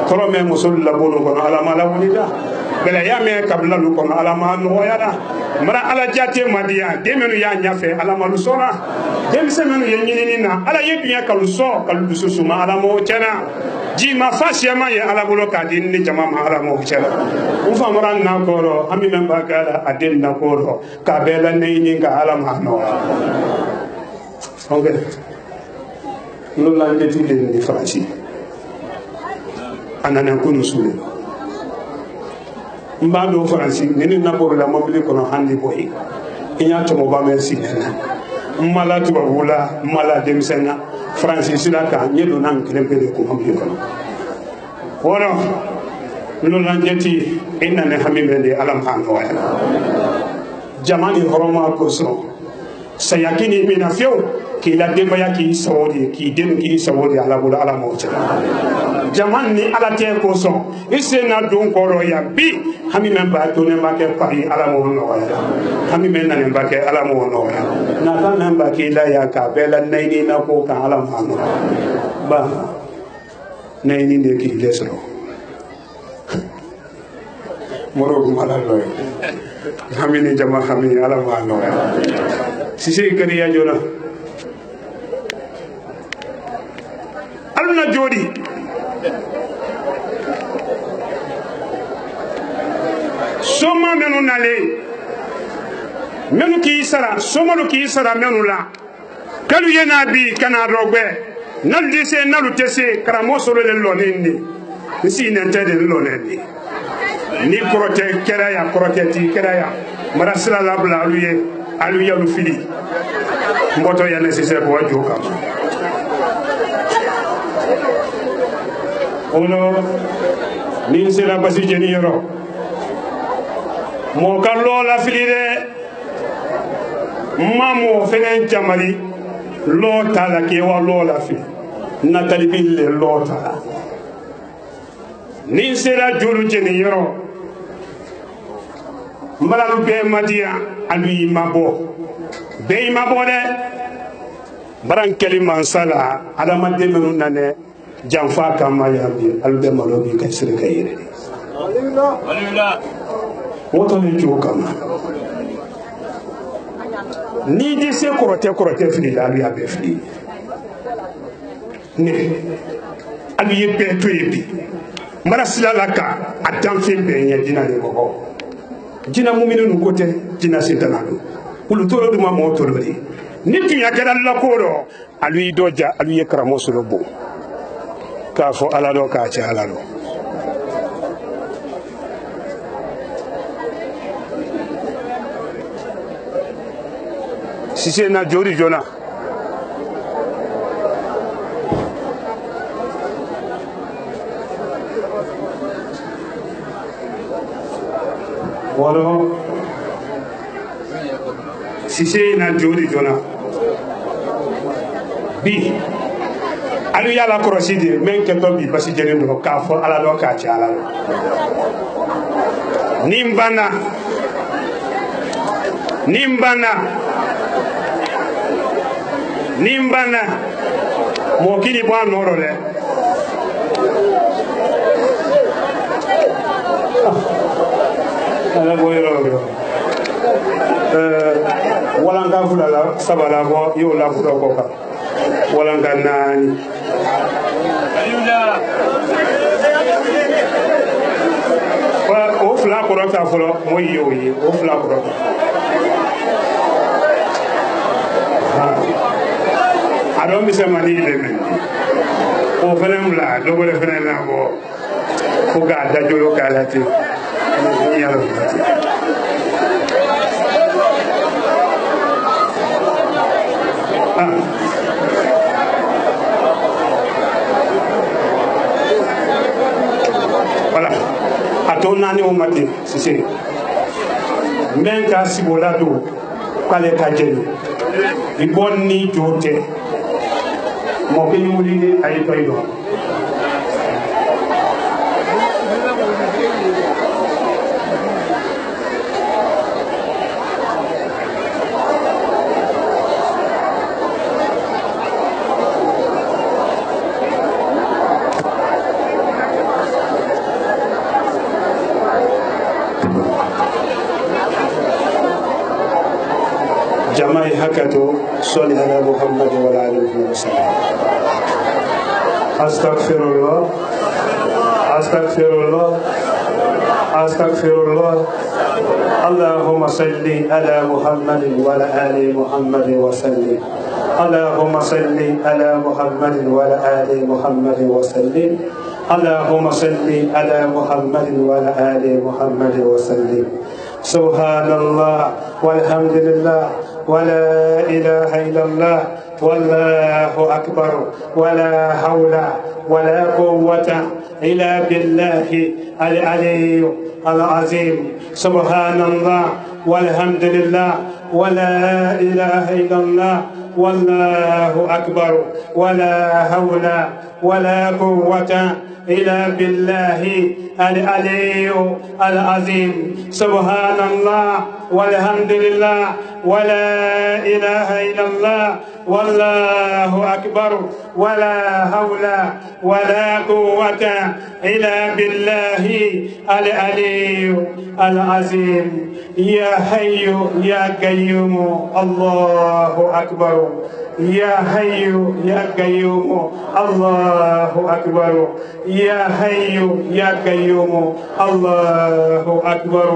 toro me musul la bolo kono ala ma la wulida bela ya me kabla lu kono ala ma no yada mara ala jate madiya demenu ya nyafe ala ma lu sona dem semenu ye nyini na ala ye dunya kalu so kalu dususu ma ala mo chana ji ma fashiya ma ye ala bolo ka din ni jama ma ala mo chana u fa moran na koro ami men ba kala adin na koro ka bela ne ni ga ala ma no okay no la ngeti le ni fashi anana kunu sule mbado faransi nini naboro la mobile kono handi boy inya to mo ba merci nena mala to wala mala demsena faransi silaka nyedo nan krempede ko mobile kono wono no la ngeti inna ne hamime de alam hando wala jamani horoma ko so sayakini mina fiyo ki la debaya ki sawodi ki den ki sawodi ala bula ala mawta jaman ni ala te ko so isena don koro ya bi hami men ba to ne ba ke pari ala mo no ya hami men nan ba ke ala mo no ya na ta men ba ki la ya ka bela nayni na ko kan ala mo no ba nayni de ki lesro moro mala lo hami ni jama hami ala mo no ya sisi kariya jona aluna jodi soma menu nale menu ki sara soma do ki sara menu la kalu yena bi kana rogbe nal dise nalu tese karamo solo le lonindi si nente de lonindi ni korote keraya korote ti keraya marasila labla aluye lu fili mboto ya nécessaire ko wajo kam ono ni sera basi jeni yoro mo kan lo la fili de mamo fenen jamali lo tala ke wa lo la fili na talibille lo tala ni sera juru jeni yoro mbalalu be madia alui mabo be mabo de baran kelima sala adama de menu nane janfa kama ya bi albe malo bi ka sire kayire alhamdulillah woto ni ju kama ni di se korote fili la ya be fili ne alui be to yebi mara sila laka atam fe be nya dina de gogo jina muminu nu kote jina sintanado ulu tolo duma mo tolo di niti ya kala la koro alui doja alui karamo solo bo ka fo ala do ka ci ala do sise na jori jona walo sise na jori jona bi alu yala korosidi men ke to bi basi jere do ka fo ala do ka ci ala do nimbana mo kini bo noro le ala boyro walanga fulala sabala bo yo la fudo ko ka walanga nani o fula ko ta folo mo yo yi o fula ko ado mi se mani le men o fene mla do le fene na bo ko ga da jolo kala ti ni yalo voilà ato nani o mati sisi men ka sibola do kale ka jeni ibon ni jote mo ke yuli ni ay paydo جماعي هكذا صلى على محمد وعلى آله وسلم. أستغفر الله أستغفر الله أستغفر الله. اللهم صل على محمد وعلى آل محمد وسلم. اللهم صل على محمد وعلى آل محمد وسلم. اللهم صل على محمد وعلى آل محمد وسلم. سبحان الله والحمد لله ولا إله إلا الله والله أكبر ولا حول ولا قوة إلا بالله العلي العظيم. سبحان الله والحمد لله ولا إله إلا الله والله أكبر ولا حول ولا قوة إلا بالله العلي العظيم. سبحان الله والحمد لله ولا إله إلا الله والله أكبر ولا حول ولا قوة إلا بالله العلي العظيم. يا حي يا قيوم الله أكبر. يا حي يا قيوم الله أكبر. يا حي يا قيوم الله أكبر.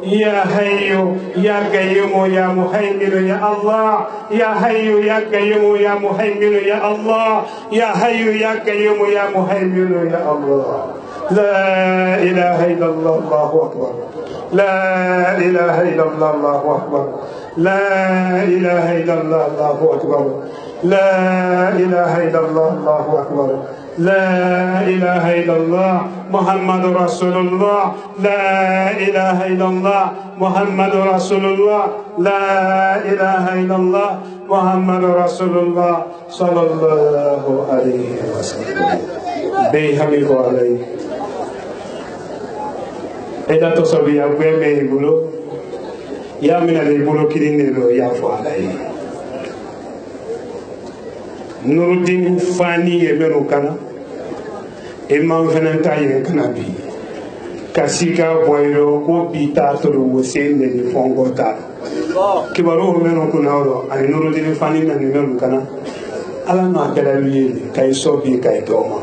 يا حي يا قيوم يا مهيمن يا الله. يا حي يا قيوم يا مهيمن يا الله. يا حي يا قيوم يا مهيمن يا الله. لا إله إلا الله الله أكبر. لا إله إلا الله الله أكبر. لا إله إلا الله الله أكبر. لا إله إلا الله الله أكبر. لا إله إلا الله محمد رسول الله. لا إله إلا الله محمد رسول الله. لا إله إلا الله محمد رسول الله صلى الله عليه وسلم. بيحمد عليه. إذا تصبي أبوه بيقولوا يا من اللي يقولوا كرينه يا فوالله. Nuruddin fani ye menu kana imam fenen tayen kana bi kasika boyro ko bi ta to wo se ne ni fongo ta kibaro menu kuna ro ani Nuruddin fani na ni menu kana ala na kala liye kay so bi kay doma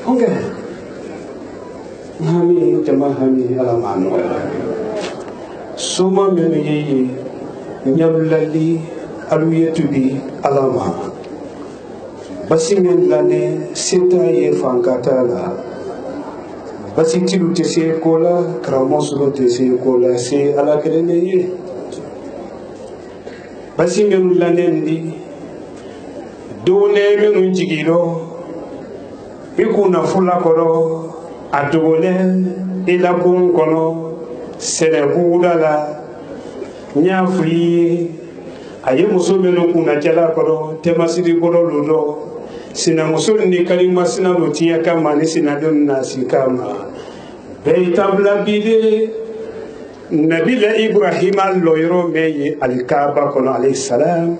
onge hami jama hami ala manu suma menu ye nyamlali aluyetu bi alama basi min lane seta ye fankata la basi tilu te se kola kramosulo te se kola se ala kelene ye basi min lane ndi dole min jigiro ikuna fula koro adole ila kun kono sene budala nyafi aye muso menu kuna jala koro temasiri koro ludo sina muso ni kalima sina lotia kama ni sina don nasi kama beitabla bide nabila Ibrahim alloyro meye alkaba kono alayhi salam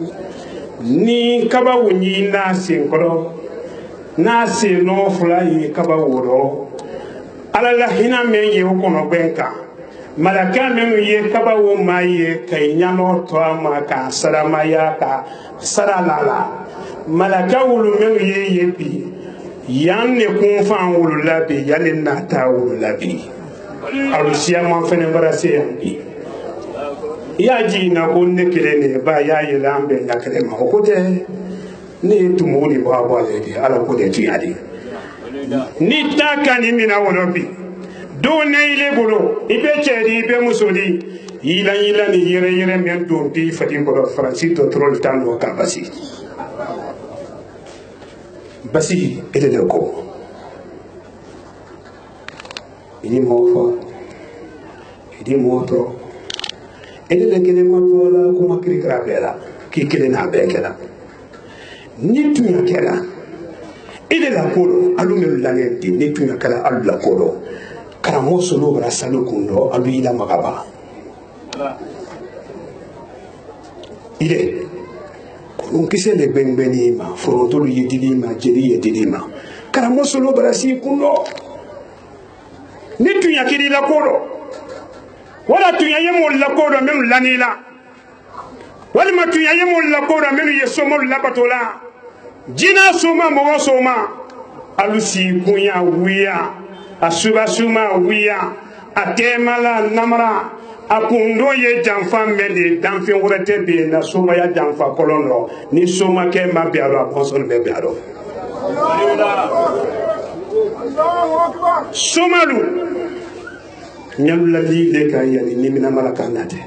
ni kaba wunyi nasi koro nasi no fulai kaba woro ala la hina meye kono benka malaka menu ye kaba wo maye kay nyano to ama ka salama ya ka saralala malaka wulu menu ye yepi yanne kun fan wulu labi yalin na ta wulu labi arusiya man fene barase yanbi ya ji na ko ne kelene ba ya yi lambe ya kelema ko te ni tumuni ba ba le ala ko de tiyadi ni takani mina wolobi don ile bolo ibe cheri ibe musodi ila ni yere men don bi fati ko francito troll tando kabasi basi ele leko ini mofo ini moto ele lekene matola kuma kiri krabela ki kile na bekela ni tunya kela ele la kolo alumelu langenti ni tunya kala alu la kolo karamo solo bra salo kundo alu ila magaba ile on kise le benbeni ma forontolu yedili ma jeli yedili ma karamo solo bra si kundo ni tunya kiri la kolo wala tunya yemo la kolo mem lanila walima tun ya yemol la ko ra menu ye somol la batola jina soma mo soma alusi kunya wiya asuba suma wiya atemala namara akundo ye janfa mede danfe wurete be na soma ya janfa kolondo ni soma ke ma bi alo akonsol be bi alo somalu nyalla li de ka yani ni mina malaka nate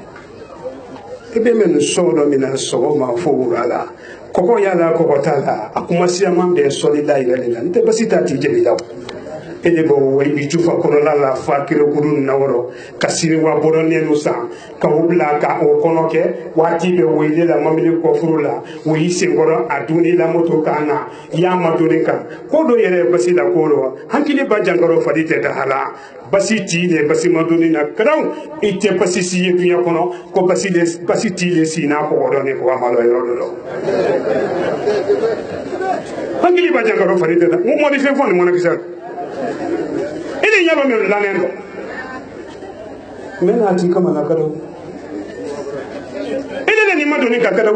ebe men sodo mina so ma fo ala koko yala koko tala akuma siama be solida ile la nte basita ti jebila ede bo way bi tufa kono la fakiro kudun nawro kasiri wa borone no sa ka ubla ka o kono ke wati be wele la mamili ko furula wi sengoro aduni la moto kana ya maduni ka ko do yere basila koro hankili ba jangaro fadite da hala basiti le basi maduni na kraw ite basisi yetu ya kono ko basiti le sina ko odone ko amalo yoro hankili ba jangaro fadite da mo modi fe fon mo na kisa ini nyaba mi lanendo mena ati kama na kado ini ni maduni ka kado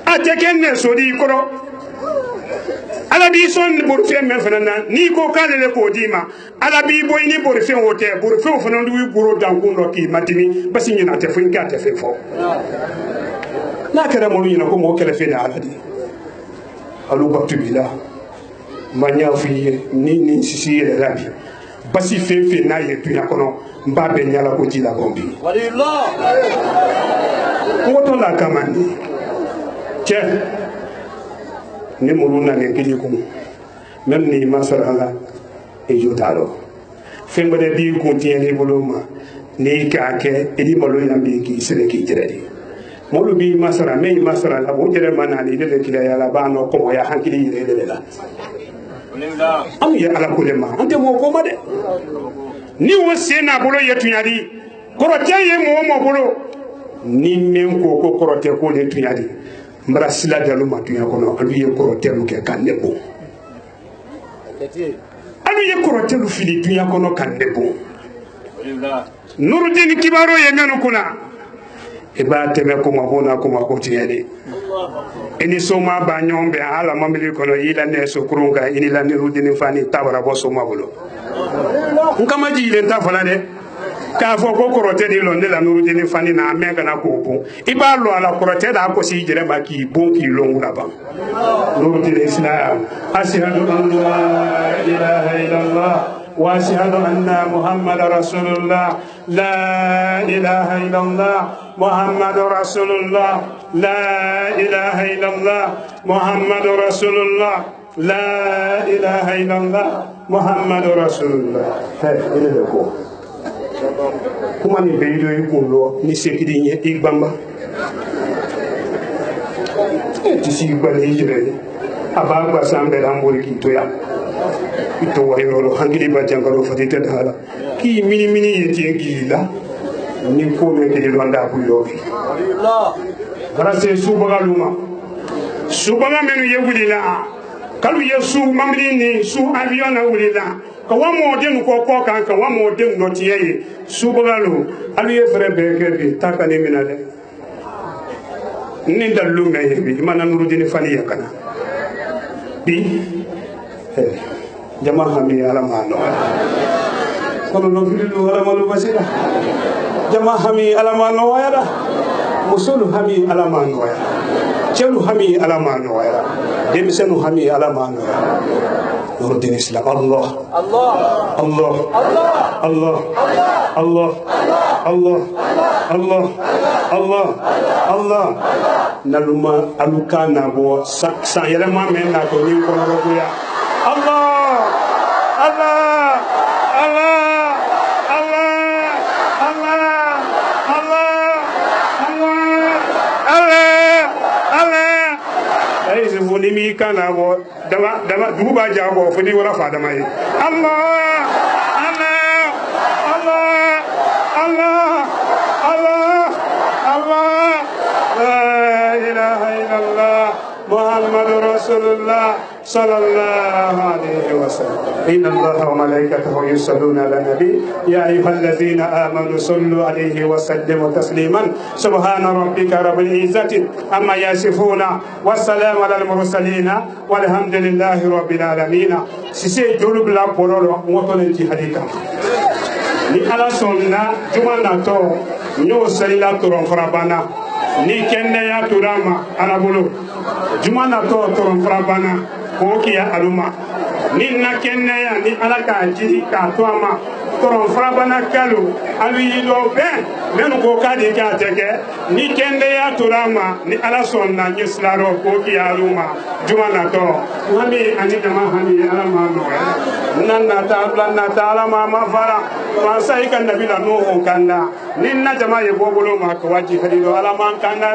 ateke ne sodi koro ala bi son borfe men fana ni ko kale le ko dima ala bi boy ni borfe wote borfe fana ndu boro dangundo ki matini basi nyina te fu nka te fe fo na kara mo nyina ko mo kele fe na ala di alu batubila manya fi ni sisi le rabi basi fefe na ye tuya kono mbabe nyala ko jila bombi walillah ngoto la kamani che ni muluna ne kili ko même ni masar ala e jotaro fembade bi ko tieni boloma ni ka ke edi molo ina bi ki sele ki jiredi molu bi masara me masara la bo jere manani de kila ya la bano ko ya hankili yele la am ye ala kulema ante mo ko ma de ni wo sena bolo yetunyadi korote ye mo bolo ni men ko korote ko le tunyadi mbara sila dalu matunya kono alu ye korote lu ke kanebo alu ye korote lu fili tunya kono kanebo nurudini kibaro ye menu kuna eba teme ko mabona ko makotiyede ini soma ba nyombe ala mamili kono ila ne so kurunga ini la ne rudini fani tabara bo soma bolo nkama ji ile nta fala de ka fo ko korote de lo ne la rudini fani na menga na ko bu iba lo ala korote da ko si jere ba ki bon ki lo ngula ba rudini islam ashhadu an la ilaha illallah واشهد ان محمد رسول الله لا اله الا الله محمد رسول الله لا اله الا الله محمد رسول الله لا اله الا الله محمد رسول الله كما ني بيدو يكونلو ني سيكدي ني ايبامبا تي سي بالي جيري aba ba sambe dambori ki toya ito wayoro hangili ba jangaro fatite dala ki mini yeti gila ni ko me ke londa bu yobi grâce subagaluma subaga menu yewulila kalu yesu mamri ni su avion na wulila ka wa mo den ko kan ka wa mo den no tiye subagalu alu ye frère be ke takane minale ni dalu me yebi mana nurudini fani yakana bi jama hami ala mano kono no filu ala malu basira jama hami ala mano wayara musulu hami ala mano wayara chelu hami ala mano wayara demisenu hami ala mano wayara nurdin islam allah allah allah allah allah allah allah allah allah naluma alukana bo sa yele ma men na ko ni ko ro ya allah allah allah allah allah allah allah allah ay se voni mi kana bo dama duba jabo foni wala fa dama yi allah allah allah allah allah allah la ilaha illallah muhammadur rasulullah صلى الله عليه وسلم إن الله وملائكته يصلون على النبي يا أيها الذين آمنوا صلوا عليه وسلموا تسليما سبحان ربك رب العزة عما يصفون والسلام على المرسلين والحمد لله رب العالمين سيسي جلوب لا بورو موتونتي حديثا ni ala sonna juma nato nyo salila toron farabana ni kende ya turama arabulu juma nato toron farabana ko kiya aluma ni na kende ya ni ala ka jiri ka to ama toron farabana kalu alu yilo ben men ko kadi ka tege ni kende ya turama ni ala sonna ni slaro ko kiya aluma juma nato ngami ani jama hani ala ma no nanna ta blanna ta ala ma fara sai kan nabi la no kanda ninna jama ye bobolo ma ko waji hadido ala man kanda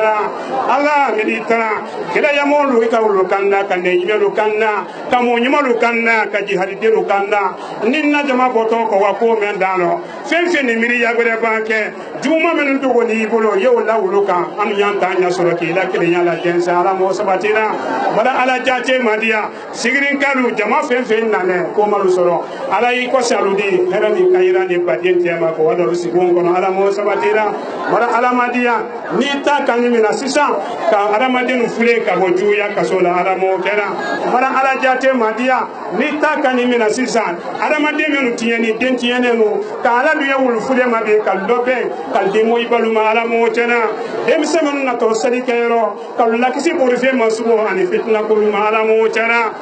ala militara kila yamolu ka wulu kanda kan ne yimelu kanda kamo nyimolu kanda ka ji hadidelu kanda ninna jama boto ko wa ko men dano fenfe ni miri ya gode banke juma men to ni bolo ye wala wulu kan am yanta nya soro ki la kile nya la jensa ala mo sabatira bala ala jache madia sigirin kalu jama fenfe nane ko malu soro ala yi ko saludi herani kayira ni patiente ma ko wado sigon kono ala mo sabatira mara ala madia ni ta kanyi mina sisa ka ala madinu fule ka boju ya kasola ala mo kera mara ala jate madia ni ta kanyi mina sisa ala madinu tieni dentiene no ka ala du ya wul fule ma be kal dobe kal demo ibaluma ala mo tena dem semenu na to sali kero kal lakisi bori fe masubo ani fitna ko ma ala mo tena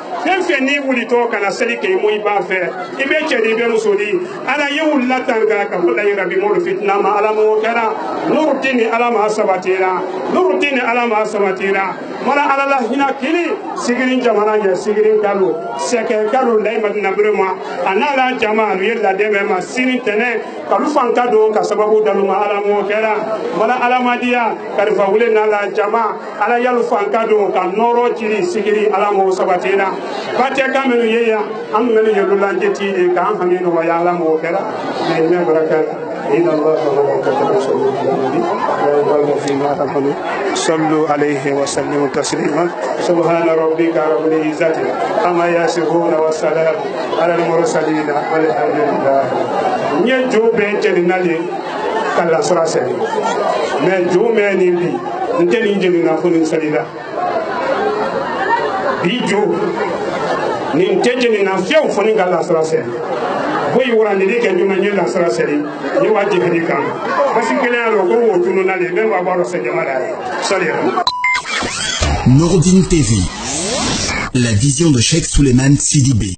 fe ni wuli to kana sali ke mo iba fe ibe chedi be musodi ala yewul latanga ka wala yirabi mo fitna ma ala mo kera nurtini ala ma sabatira nurtini ala ma sabatira mala ala la hina kili sigirin jamana ya sigirin kalu seke kalu lay madina brema anala jama yella debe ma sinin tene kalu fanka do ka sababu daluma ala mo kera mala ala madia karfa wule nala jama ala yalu fanka do ka noro jiri sigiri ala mo sabatira bate kamenu yeya am menu yelula jeti e ka hamino wa ala mo kera ne barakala إن الله وملائكته يصلون على النبي يا أيها الذين آمنوا صلوا عليه وسلموا تسليما سبحان ربك رب العزة عما يصفون والسلام على المرسلين والحمد لله نيجو بيتنا لي كلا سراسي نيجو مني بي نتني جلنا فني سليلا بيجو نتني نفيو فني كلا سراسي boy wurande de ke juma nyela sara seri ni waji hadika basi kele alo ko wo tunu na le men wa baro se jamala sali Nouroudine TV, la vision de Cheikh Souleymane Sidibé.